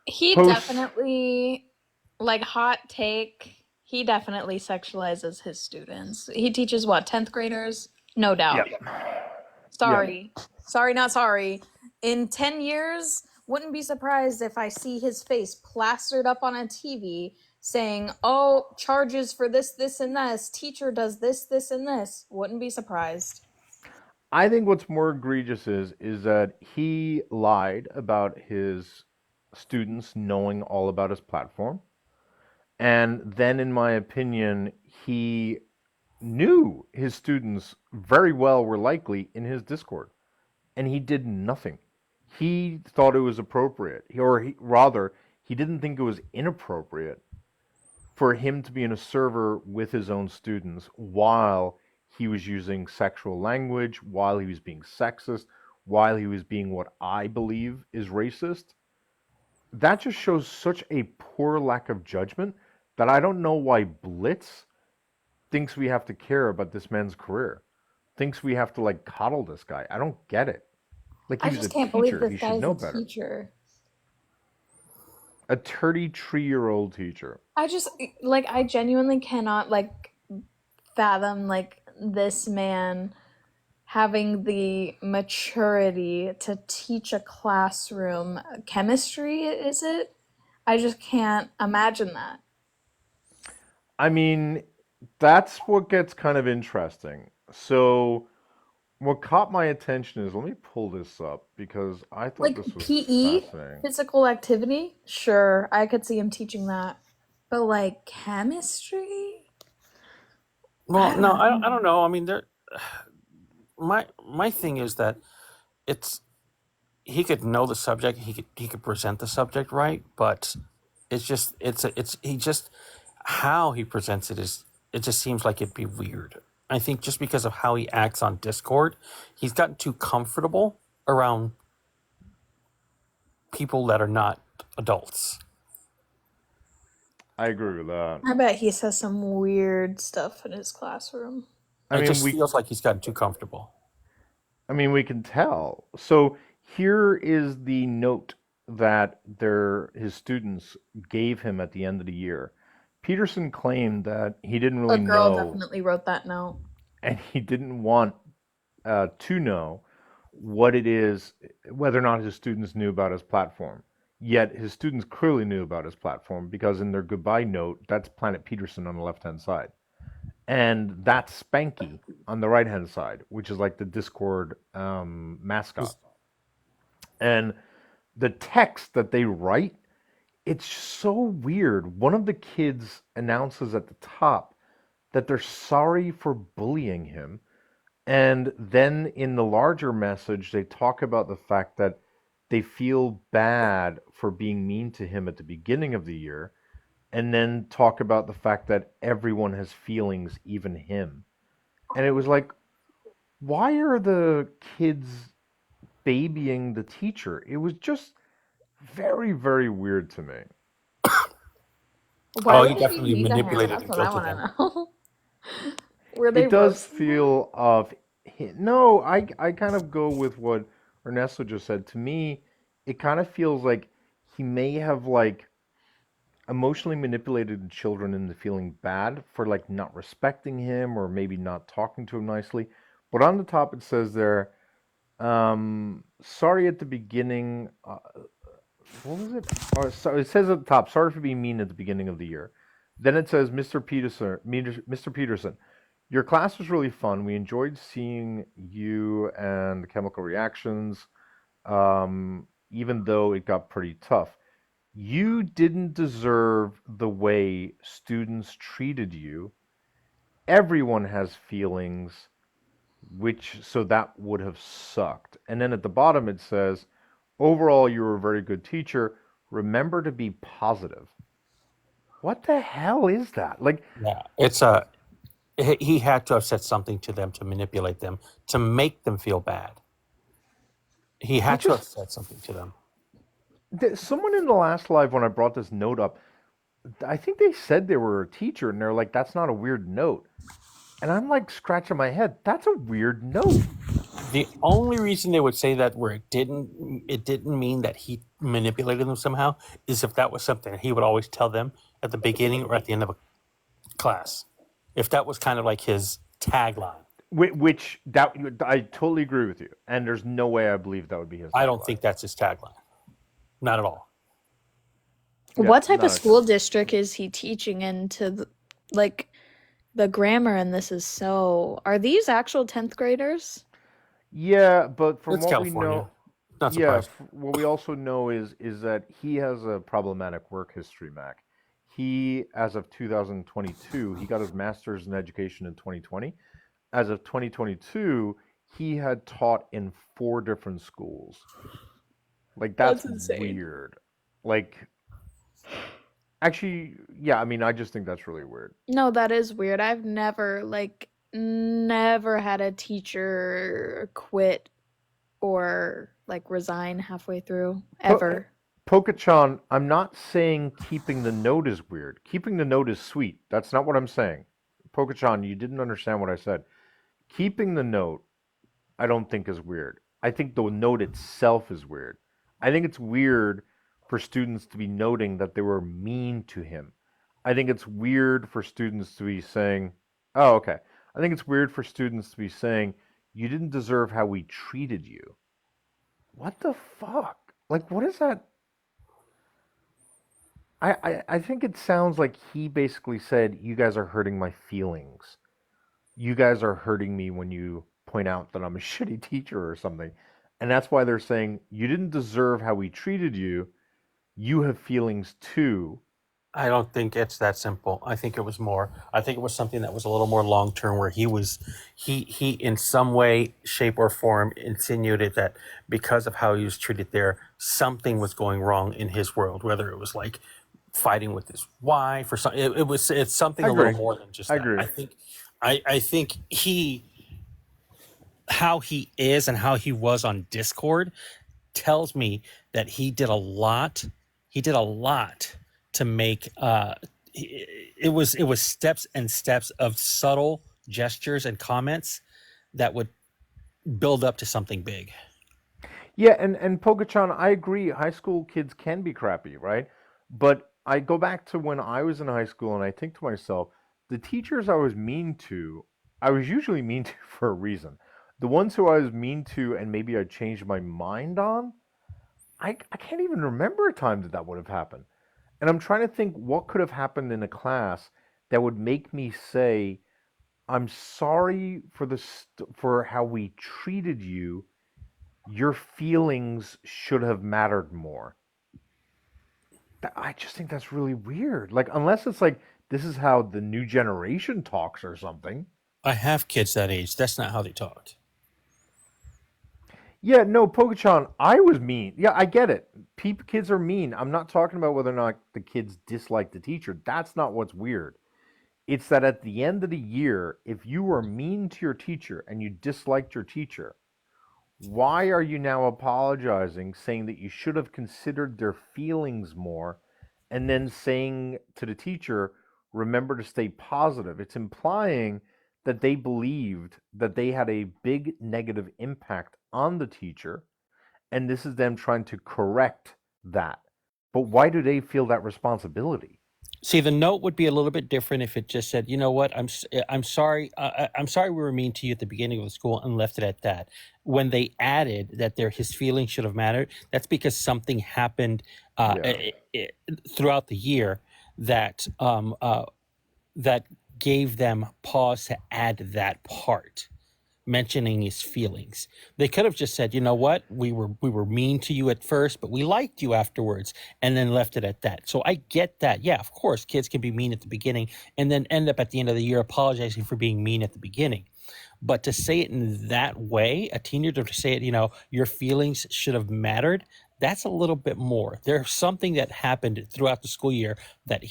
He posts. definitely, like, hot take, he definitely sexualizes his students. He teaches what, 10th graders? No doubt. Yep. Yep. Sorry. Sorry, not sorry. In 10 years, wouldn't be surprised if I see his face plastered up on a TV saying, oh, charges for this, this, and this. Teacher does this, this, and this. Wouldn't be surprised. I think what's more egregious is that he lied about his students knowing all about his platform. And then, in my opinion, he knew his students very well were likely in his Discord, and he did nothing. He thought it was appropriate, rather, he didn't think it was inappropriate for him to be in a server with his own students while he was using sexual language, while he was being sexist, while he was being what I believe is racist. That just shows such a poor lack of judgment that I don't know why Blitz thinks we have to care about this man's career, thinks we have to like coddle this guy. I don't get it. Like, I he was a just can't believe teacher. this He should guy's know a better. teacher. A 33-year-old teacher. I genuinely cannot, fathom, this man having the maturity to teach a classroom chemistry, is it? I just can't imagine that. I mean, that's what gets kind of interesting. So, what caught my attention is, let me pull this up because I thought Like this was PE, fascinating. physical activity, sure, I could see him teaching that. But chemistry? I Well, no, don't I know. don't know. I mean, my thing is that it's he could know the subject, he could present the subject right, but it's he just how he presents it is it just seems like it'd be weird. I think just because of how he acts on Discord, he's gotten too comfortable around people that are not adults. I agree with that. I bet he says some weird stuff in his classroom. I It mean, just feels like he's gotten too comfortable. we can tell. So here is the note that his students gave him at the end of the year. Peterson claimed that he didn't A really girl know, definitely wrote that note. and he didn't want to know what it is, whether or not his students knew about his platform. Yet his students clearly knew about his platform because in their goodbye note, that's Planet Peterson on the left-hand side. And that's Spanky on the right-hand side, which is like the Discord mascot. And the text that they write, it's so weird. One of the kids announces at the top that they're sorry for bullying him. And then in the larger message, they talk about the fact that they feel bad for being mean to him at the beginning of the year, and then talk about the fact that everyone has feelings, even him. And it was like, why are the kids babying the teacher? It was just very, very weird to me. Why Oh, he would it be definitely mean to him? manipulated That's and what I guilted want them. to know. Were they It does roasting him? feel of no, I kind of go with what Ernesto just said. To me, it kind of feels like he may have like emotionally manipulated the children into feeling bad for like not respecting him or maybe not talking to him nicely. But on the top it says there, sorry at the beginning. What was it? Or, so it says at the top, sorry for being mean at the beginning of the year. Then it says, Mr. Peterson, your class was really fun. We enjoyed seeing you and the chemical reactions, even though it got pretty tough. You didn't deserve the way students treated you. Everyone has feelings, so that would have sucked. And then at the bottom it says, overall, you were a very good teacher. Remember to be positive. What the hell is that? Like, Yeah, he had to have said something to them to manipulate them to make them feel bad. He I had to have just said something to them. someone in the last live when I brought this note up, I think they said they were a teacher, and they're like, "That's not a weird note." And I'm like scratching my head. That's a weird note. The only reason they would say that where it didn't mean that he manipulated them somehow is if that was something that he would always tell them at the beginning or at the end of a class. If that was kind of like his tagline. Which that I totally agree with you, and there's no way I believe that would be his I don't tagline. think that's his tagline. Not at all. Yeah, What type of not a school chance. district is he teaching in to like the grammar in this is so. Are these actual 10th graders? Yeah, but from It's what we California. know, Not yeah, surprised. what we also know is that he has a problematic work history, Mac. He, as of 2022, he got his master's in education in 2020. As of 2022, he had taught in four different schools. Like That's that's insane. weird. Like actually, yeah, I mean, I just think that's really weird. No, that is weird. I've never had a teacher quit or like resign halfway through Po- ever. Pokechan, I'm not saying keeping the note is weird. Keeping the note is sweet. That's not what I'm saying. Pokechan, you didn't understand what I said. Keeping the note, I don't think is weird. I think the note itself is weird. I think it's weird for students to be noting that they were mean to him. I think it's weird for students to be saying, oh, okay. I think it's weird for students to be saying, you didn't deserve how we treated you. What the fuck? Like, what is that? I think it sounds like he basically said, you guys are hurting my feelings. You guys are hurting me when you point out that I'm a shitty teacher or something. And that's why they're saying, you didn't deserve how we treated you. You have feelings too. I don't think it's that simple. I think it was more. I think it was something that was a little more long term, where he in some way, shape, or form insinuated that because of how he was treated there, something was going wrong in his world. Whether it was like fighting with his wife or something, it's something I a little agree. more than just I that. agree. I think how he is and how he was on Discord tells me that he did a lot. He did a lot to make it was steps and steps of subtle gestures and comments that would build up to something big. Yeah, and Pokechan, I agree. High school kids can be crappy, right? But I go back to when I was in high school and I think to myself, the teachers I was mean to, I was usually mean to for a reason. The ones who I was mean to and maybe I changed my mind on, I can't even remember a time that that would have happened. And I'm trying to think what could have happened in a class that would make me say, "I'm sorry for for how we treated you. Your feelings should have mattered more." I just think that's really weird. Like unless it's like this is how the new generation talks or something. I have kids that age. That's not how they talked. Yeah, no, Pokechan, I was mean. Yeah, I get it. Kids are mean. I'm not talking about whether or not the kids dislike the teacher. That's not what's weird. It's that at the end of the year, if you were mean to your teacher and you disliked your teacher, why are you now apologizing, saying that you should have considered their feelings more, and then saying to the teacher, remember to stay positive? It's implying that they believed that they had a big negative impact on the teacher, and this is them trying to correct that. But why do they feel that responsibility? See, the note would be a little bit different if it just said, "You know what? I'm sorry. I'm sorry we were mean to you at the beginning of the school," and left it at that. When they added that his feelings should have mattered, that's because something happened Yeah. throughout the year that that gave them pause to add that part, mentioning his feelings. They could have just said, "You know what? We were mean to you at first, but we liked you afterwards," and then left it at that. So I get that. Yeah, of course, kids can be mean at the beginning and then end up at the end of the year apologizing for being mean at the beginning. But to say it in that way, a teenager to say it, your feelings should have mattered. That's a little bit more. There's something that happened throughout the school year that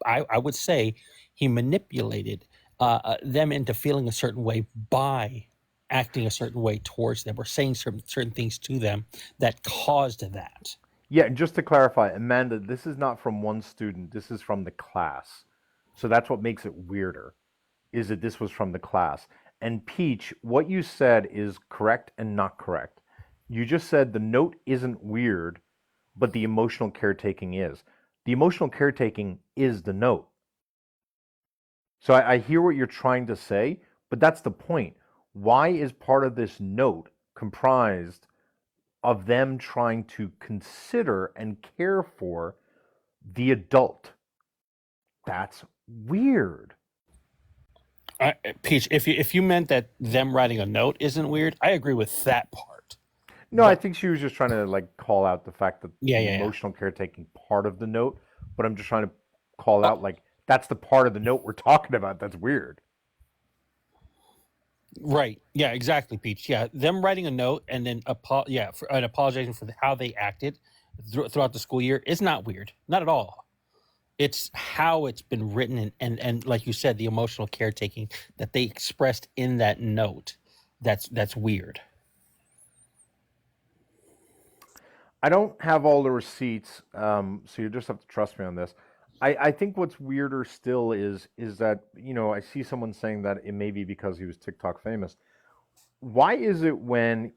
I would say he manipulated them into feeling a certain way by acting a certain way towards them or saying certain things to them that caused that. Yeah, and just to clarify, Amanda, this is not from one student, this is from the class. So that's what makes it weirder, is that this was from the class. And Peach, what you said is correct and not correct. You just said the note isn't weird, but the emotional caretaking is. The emotional caretaking is the note. So I hear what you're trying to say, But that's the point. Why is part of this note comprised of them trying to consider and care for the adult? That's weird. Peach, if you meant that them writing a note isn't weird, I agree with that part. No, I But think she was just trying to like call out the fact that yeah, the yeah, yeah. emotional caretaking part of the note, but I'm just trying to call Oh, out like that's the part of the note we're talking about. That's weird. right. Yeah, exactly, Peach. Yeah, them writing a note and then and apologizing for how they acted throughout the school year is not weird, not at all. It's how it's been written and like you said, the emotional caretaking that they expressed in that note. That's weird. I don't have all the receipts, so you just have to trust me on this. I think what's weirder still is that I see someone saying that it may be because he was TikTok famous. Why is it when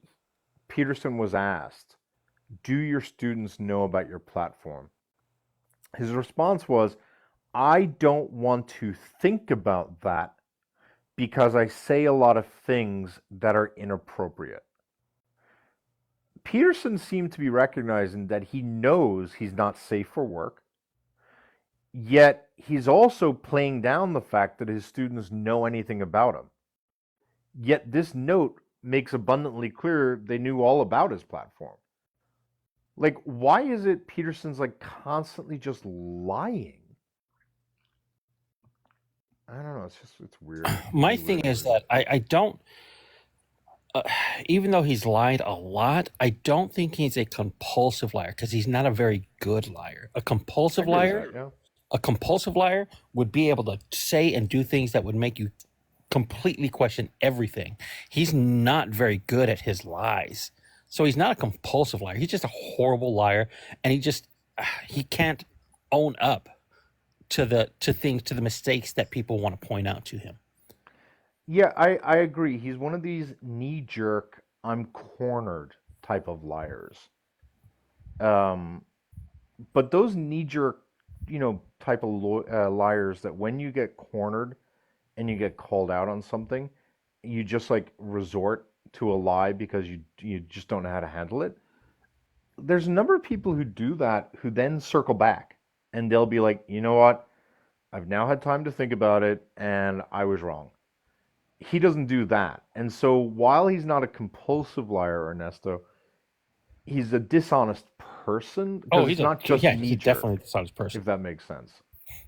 Peterson was asked, "Do your students know about your platform?" His response was, "I don't want to think about that because I say a lot of things that are inappropriate." Peterson seemed to be recognizing that he knows he's not safe for work, yet he's also playing down the fact that his students know anything about him. Yet this note makes abundantly clear they knew all about his platform. Like, why is it Peterson's like constantly just lying? I don't know. It's weird. It's My really, thing really is weird. that I don't, uh, even though he's lied a lot, I don't think he's a compulsive liar because he's not a very good liar. I agree with that. Yeah. A compulsive liar would be able to say and do things that would make you completely question everything. He's not very good at his lies. So he's not a compulsive liar. He's just a horrible liar and he can't own up to the mistakes that people want to point out to him. Yeah, I agree. He's one of these knee jerk, I'm cornered type of liars. Um, but those knee jerk, type of liars that when you get cornered and you get called out on something, you just like resort to a lie because you just don't know how to handle it. There's a number of people who do that who then circle back and they'll be like, you know what? I've now had time to think about it and I was wrong. He doesn't do that. And so while he's not a compulsive liar, Ernesto, he's a dishonest person Oh, because it's not just knee he's definitely a jerk, dishonest if person. that makes sense.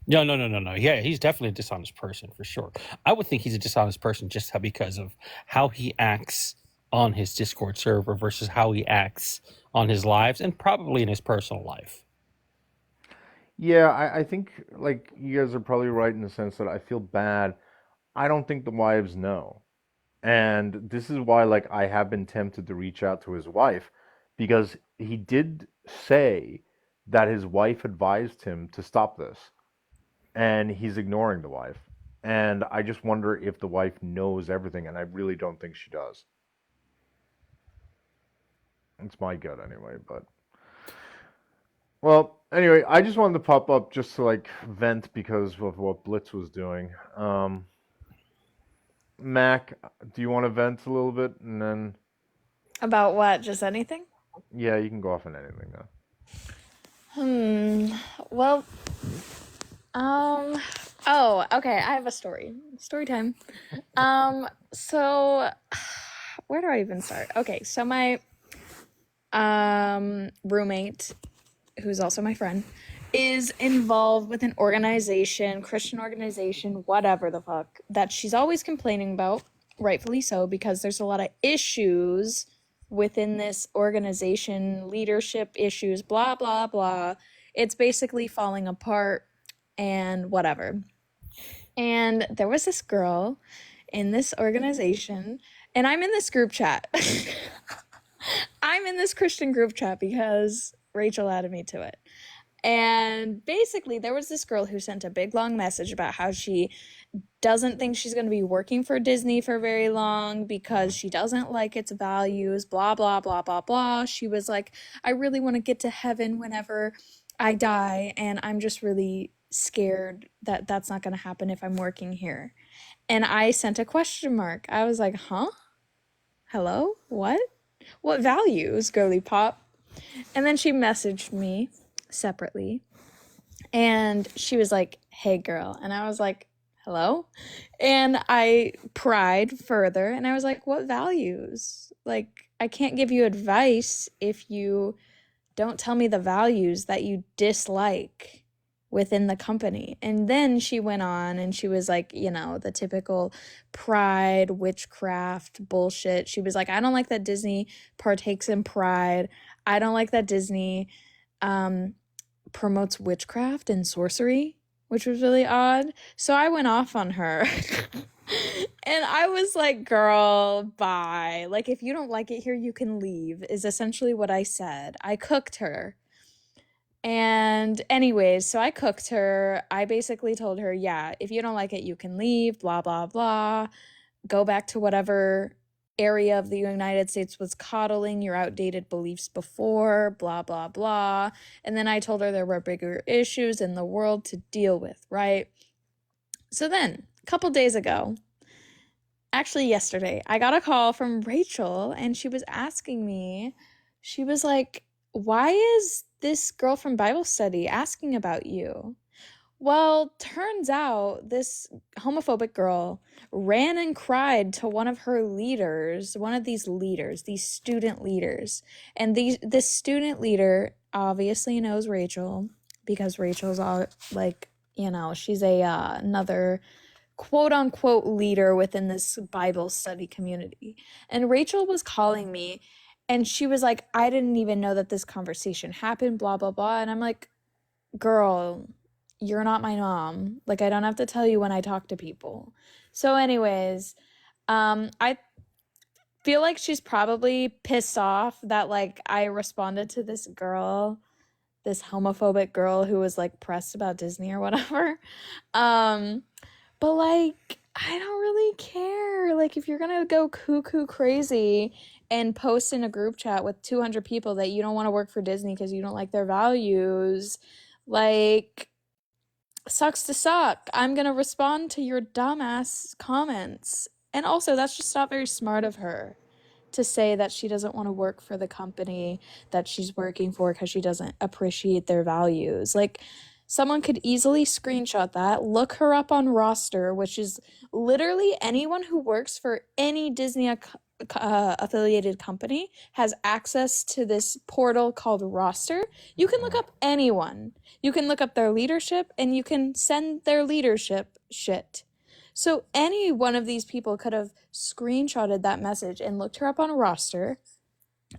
No. Yeah, he's definitely a dishonest person for sure. I would think he's a dishonest person just because of how he acts on his Discord server versus how he acts on his lives and probably in his personal life. Yeah, I think like you guys are probably right in the sense that I feel bad. I don't think the wives know. And this is why like I have been tempted to reach out to his wife because he did say that his wife advised him to stop this and he's ignoring the wife. And I just wonder if the wife knows everything and I really don't think she does. It's my gut anyway, but well, anyway, I just wanted to pop up just to like vent because of what Blitz was doing. Mac, do you want to vent a little bit and then About what? Just anything? yeah, you can go off on anything now. Well, um, oh, okay. I have a story. Story time. So where do I even start? Okay, so my roommate, who's also my friend, is involved with an organization, Christian organization, whatever the fuck, that she's always complaining about, rightfully so, because there's a lot of issues within this organization, leadership issues, blah, blah, blah. It's basically falling apart and whatever. And there was this girl in this organization, and I'm in this group chat. I'm in this Christian group chat because Rachel added me to it. And basically, there was this girl who sent a big long message about how she doesn't think she's going to be working for Disney for very long because she doesn't like its values, blah, blah, blah, blah, blah. She was like, I really want to get to heaven whenever I die, and I'm just really scared that that's not going to happen if I'm working here. And I sent a question mark. I was like, huh? Hello? What? What values, girly pop? And then she messaged me separately and she was like, hey girl. And I was like, hello? And I pried further and I was like, what values? Like, I can't give you advice if you don't tell me the values that you dislike within the company. And then she went on and she was like, the typical pride, witchcraft bullshit. She was like, I don't like that Disney partakes in pride. I don't like that Disney promotes witchcraft and sorcery, which was really odd. So I went off on her. And I was like, girl, bye. Like, if you don't like it here, you can leave, is essentially what I said. I cooked her. And anyways, so I cooked her. I basically told her, yeah, if you don't like it, you can leave, blah, blah, blah. Go back to whatever area of the United States was coddling your outdated beliefs before, blah, blah, blah. And then I told her there were bigger issues in the world to deal with, right? So then, a couple days ago, actually yesterday, I got a call from Rachel and she was asking me, she was like, why is this girl from Bible study asking about you? Well, turns out this homophobic girl ran and cried to one of her leaders, one of these leaders, these student leaders. And this student leader obviously knows Rachel because Rachel's all like, she's another quote unquote leader within this Bible study community. And Rachel was calling me and she was like, I didn't even know that this conversation happened, blah, blah, blah. And I'm like, girl, you're not my mom. Like, I don't have to tell you when I talk to people. So anyways, I feel like she's probably pissed off that like I responded to this girl, this homophobic girl who was like pressed about Disney or whatever. But like, I don't really care. Like, if you're gonna go cuckoo crazy and post in a group chat with 200 people that you don't want to work for Disney because you don't like their values, like, sucks to suck. I'm gonna respond to your dumbass comments. And also, that's just not very smart of her to say that she doesn't want to work for the company that she's working for because she doesn't appreciate their values. Like, someone could easily screenshot that, look her up on Roster, which is literally anyone who works for any Disney affiliated company has access to this portal called Roster. You can look up anyone. You can look up their leadership and you can send their leadership shit. So any one of these people could have screenshotted that message and looked her up on Roster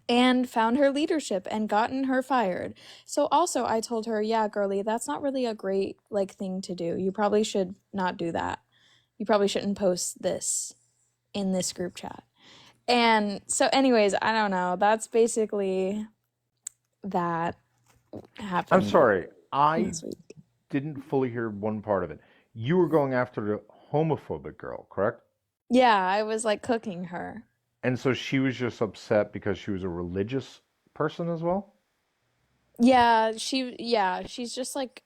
and found her leadership and gotten her fired. So also I told her, yeah, girly, that's not really a great like thing to do. You probably should not do that. You probably shouldn't post this in this group chat. And so anyways, I don't know. That's basically that happened. I'm sorry. I this week. didn't fully hear one part of it. You were going after the homophobic girl, correct? Yeah, I was like cooking her. And so she was just upset because she was a religious person as well? Yeah, she's just like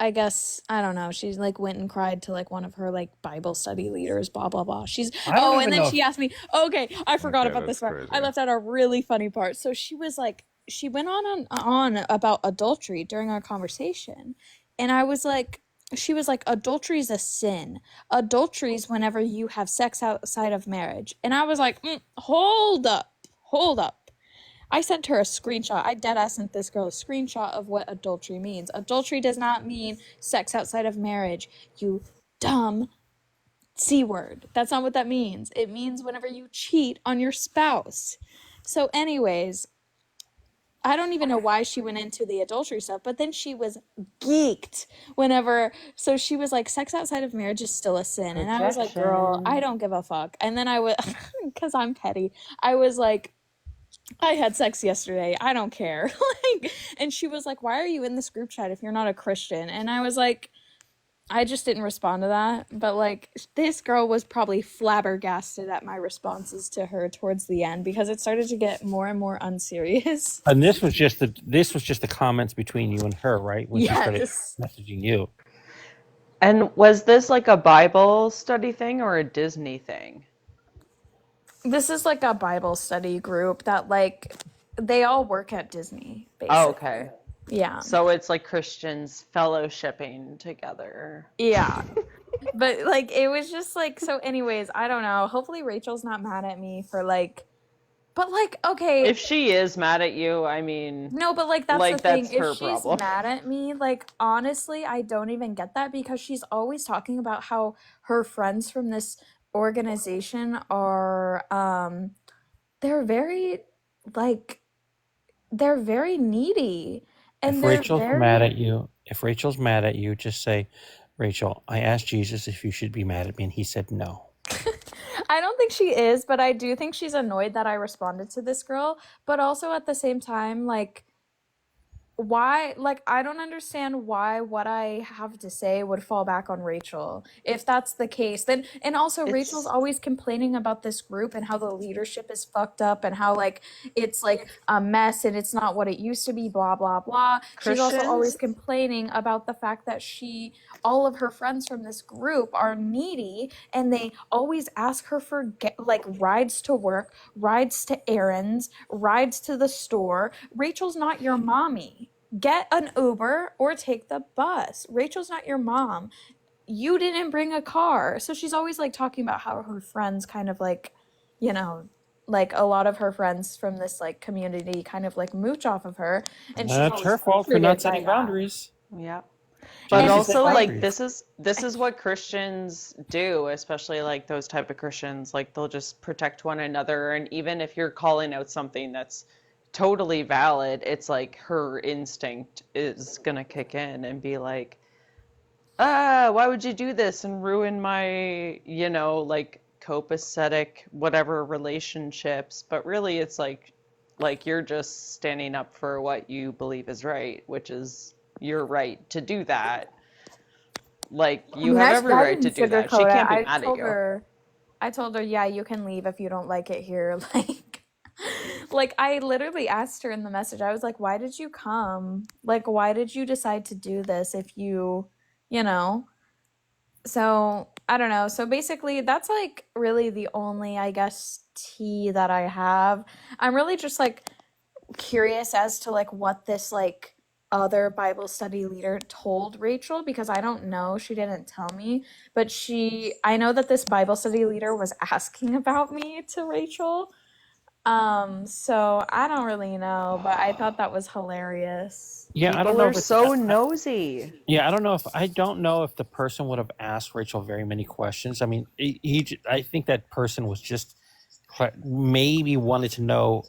I guess I don't know. She's like went and cried to like one of her like Bible study leaders, blah blah blah. She's I don't oh, even and then know. she asked me. Okay, I forgot Okay, about this that's part. I crazy. left out a really funny part. So she was like, she went on about adultery during our conversation, and I was like, she was like, adultery is a sin. Adultery is whenever you have sex outside of marriage, and I was like, hold up. I sent her a screenshot. I deadass sent this girl a screenshot of what adultery means. Adultery does not mean sex outside of marriage, you dumb C word. That's not what that means. It means whenever you cheat on your spouse. So anyways, I don't even know why she went into the adultery stuff, but then she was geeked so she was like, sex outside of marriage is still a sin. And I was like, girl, I don't give a fuck. And then I was, because I'm petty, I was like, I had sex yesterday. I don't care. And she was like, why are you in this group chat if you're not a Christian? And I was like, I just didn't respond to that, but like this girl was probably flabbergasted at my responses to her towards the end because it started to get more and more unserious. And this was just the comments between you and her, right? When she started Yes. messaging you. And was this like a Bible study thing or a Disney thing? This is like a Bible study group that like they all work at Disney, Oh, basically. okay. Yeah. So it's like Christians fellowshipping together. Yeah. But like it was just like so anyways, I don't know. Hopefully Rachel's not mad at me for like but like okay, If she is mad at you, I mean, no, but like that's the like thing. that's If her she's problem. mad at me, like honestly, I don't even get that because she's always talking about how her friends from this organization are they're very like they're very needy If and they're Rachel's mad very at you, just say, Rachel, I asked Jesus if you should be mad at me, and he said no. I don't think she is, but I do think she's annoyed that I responded to this girl, but also at the same time like why like I don't understand why what I have to say would fall back on Rachel. If that's the case, then and also Rachel's It's always complaining about this group and how the leadership is fucked up and how like it's like a mess and it's not what it used to be, blah blah blah. She's also always Christians. complaining about the fact that all of her friends from this group are needy and they always ask her for like rides to work, rides to errands, rides to the store. Rachel's not your mommy. Get an Uber or take the bus. Rachel's not your mom. You didn't bring a car. So she's always like talking about how her friends kind of like, you know, like a lot of her friends from this like community kind of like mooch off of her and she's That's her always fault for frustrated not by setting that. boundaries. Yeah. She But needs to And set also like boundaries. this is what Christians do, especially like those type of Christians, like they'll just protect one another, and even if you're calling out something that's totally valid, it's like her instinct is gonna kick in and be like, why would you do this and ruin my, like copacetic whatever relationships? But really it's like you're just standing up for what you believe is right, which is your right to do that. Like I you mean, have every I right to didn't do that. She sugarcoat it. can't be mad at you. I told her, yeah, you can leave if you don't like it here. Like I literally asked her in the message. I was like, why did you come? Like, why did you decide to do this if you know? So I don't know. So basically, that's like really the only, I guess, tea that I have. I'm really just like curious as to like what this like other Bible study leader told Rachel because I don't know. She didn't tell me, but I know that this Bible study leader was asking about me to Rachel. So I don't really know, but I thought that was hilarious. Yeah, I don't People know are if it's. so nosy. Yeah, I don't know if the person would have asked Rachel very many questions. I mean, I think that person was just maybe wanted to know,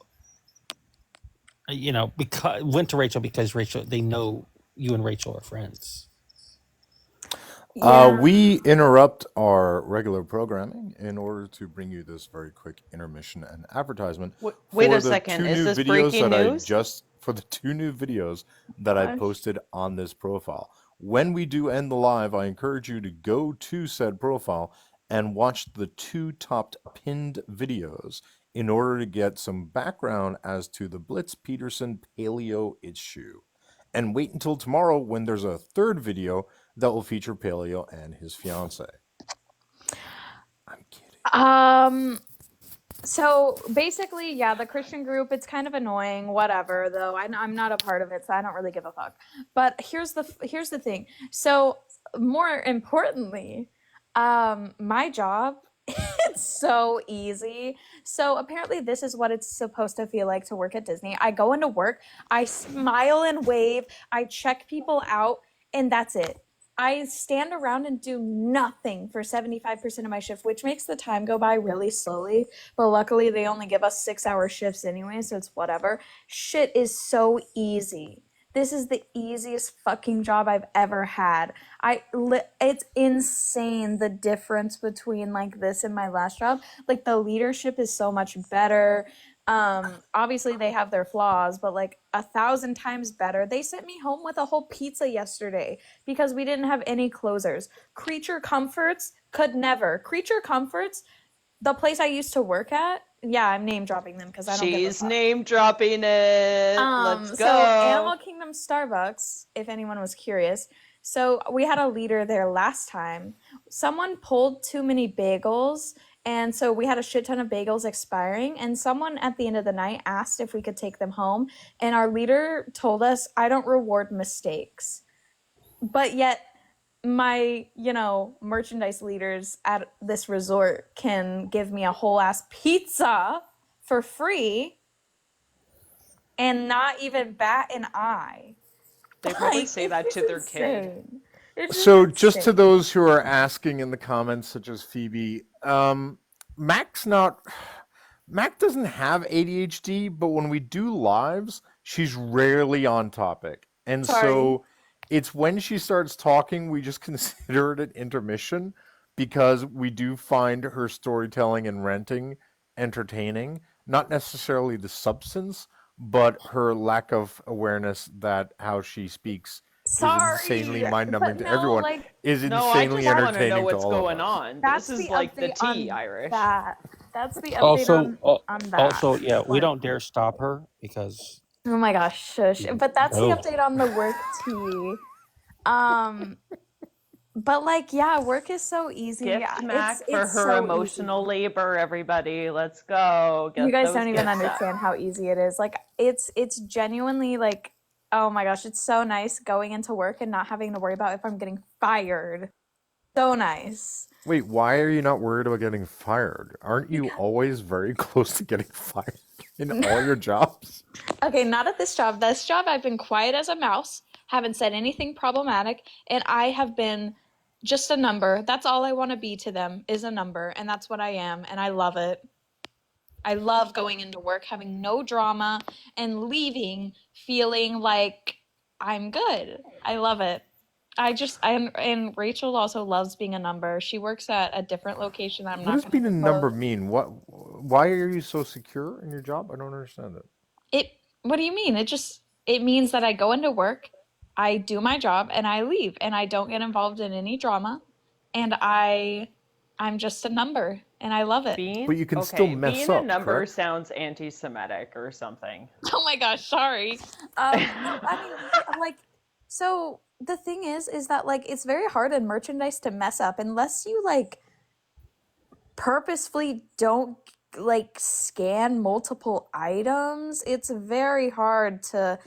because went to Rachel because they know you and Rachel are friends. Yeah. We interrupt our regular programming in order to bring you this very quick intermission and advertisement Wait for a the second. two Is new this videos breaking news? for the two new videos that I Gosh. posted on this profile. When we do end the live, I encourage you to go to said profile and watch the two top pinned videos in order to get some background as to the Blitz Peterson paleo issue. And wait until tomorrow when there's a third video that will feature Paleo and his fiance. I'm kidding. So basically, yeah, the Christian group, it's kind of annoying, whatever, though. I'm not a part of it, so I don't really give a fuck. But here's the thing. So more importantly, my job, it's so easy. So apparently this is what it's supposed to feel like to work at Disney. I go into work, I smile and wave, I check people out, and that's it. I stand around and do nothing for 75% of my shift, which makes the time go by really slowly. But luckily, they only give us 6-hour shifts anyway, so it's whatever. Shit is so easy. This is the easiest fucking job I've ever had. It's insane the difference between like this and my last job. Like the leadership is so much better. Obviously they have their flaws, but like 1,000 times better. They sent me home with a whole pizza yesterday because we didn't have any closers. Creature Comforts could never. Creature Comforts, the place I used to work at, yeah, I'm name dropping them because I don't give a She's fuck. name dropping it. Let's So Animal go. Kingdom Starbucks, if anyone was curious. So we had a leader there last time. Someone pulled too many bagels, and so we had a shit ton of bagels expiring. And someone at the end of the night asked if we could take them home. And our leader told us, I don't reward mistakes. But yet, my, merchandise leaders at this resort can give me a whole ass pizza for free and not even bat an eye. They probably Like, say it's that just to their kid. insane. It's just So, just to insane. those who are asking in the comments, such as Phoebe, Mac's not. Mac doesn't have ADHD, but when we do lives, she's rarely on topic. And Sorry. so it's when she starts talking, we just consider it an intermission because we do find her storytelling and renting entertaining, not necessarily the substance, but her lack of awareness that how she speaks is insanely Sorry, mind-numbing but to no, everyone, like is No, I insanely just want to know entertaining to what's all of going us. on. that's This is the like the update tea, on Irish. that. That's the update Also, on that. also, yeah, we What? don't dare stop her because Oh my gosh, shush. But that's the no. update on the work tea. But like, yeah, work is so easy. Gift Mac for It's her so emotional easy. labor, everybody. Let's go. You Get guys those don't even gifts up. understand how easy it is. Like, it's genuinely like, oh my gosh, it's so nice going into work and not having to worry about if I'm getting fired. So nice. Wait, why are you not worried about getting fired? Aren't you always very close to getting fired in all your jobs? Okay, not at this job. This job, I've been quiet as a mouse, haven't said anything problematic, and I have been just a number. That's all I want to be to them is a number, and that's what I am, and I love it. I love going into work, having no drama, and leaving feeling like I'm good. I love it. And Rachel also loves being a number. She works at a different location that I'm What not does going being to a disclose. number mean? Why are you so secure in your job? I don't understand it. What do you mean? It means that I go into work, I do my job, and I leave, and I don't get involved in any drama, and I'm just a number, and I love it. But you can still mess being a up, number correct? sounds anti-Semitic or something. Oh my gosh, sorry. No, I mean, like, so the thing is that like it's very hard in merchandise to mess up unless you like purposefully don't like scan multiple items. It's very hard to.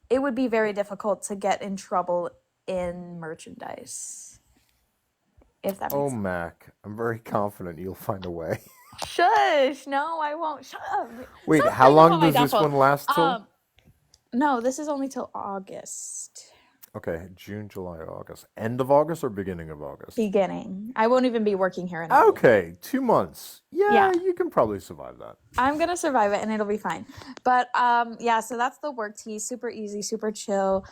It would be very difficult to get in trouble in merchandise. If that makes Oh, sense. Mac, I'm very confident you'll find a way. Shush! No, I won't. Shut up. Wait, Stop how banging on long my does this downfall. one last till? No, this is only till August. Okay, June, July, August. End of August or beginning of August? Beginning. I won't even be working here in August. Okay, 2 months. Yeah, Yeah. you can probably survive that. I'm gonna survive it and it'll be fine. But yeah, so that's the work tea. Super easy, super chill.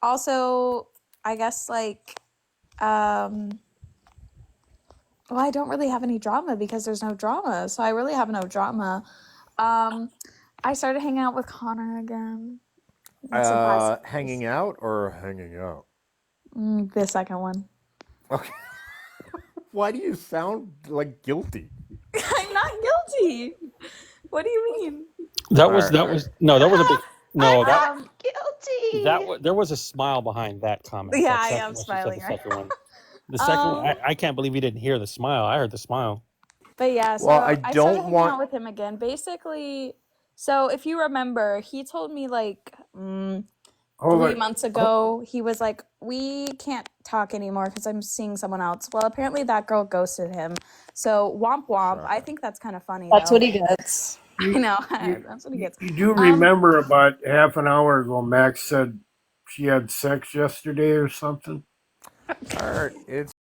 Also, I guess like well, I don't really have any drama because there's no drama. So I really have no drama. I started hanging out with Connor again. Surprise. Hanging out or hanging out? The second one. Okay. Why do you sound like guilty? I'm not guilty. What do you mean? That was a big no. I'm guilty. There was a smile behind that comment. Yeah, that I second am one, she said smiling the right second one. The second one, I can't believe you didn't hear the smile. I heard the smile. But yeah, so Well, I started don't hanging want- out with him again. Basically, so if you remember, he told me like 3 months ago, he was like, we can't talk anymore because I'm seeing someone else. Well, apparently that girl ghosted him. So womp womp. Sure. I think that's kind of funny. That's though. what he gets. I know. That's what he gets. You do remember about half an hour ago, Max said she had sex yesterday or something? All right, it's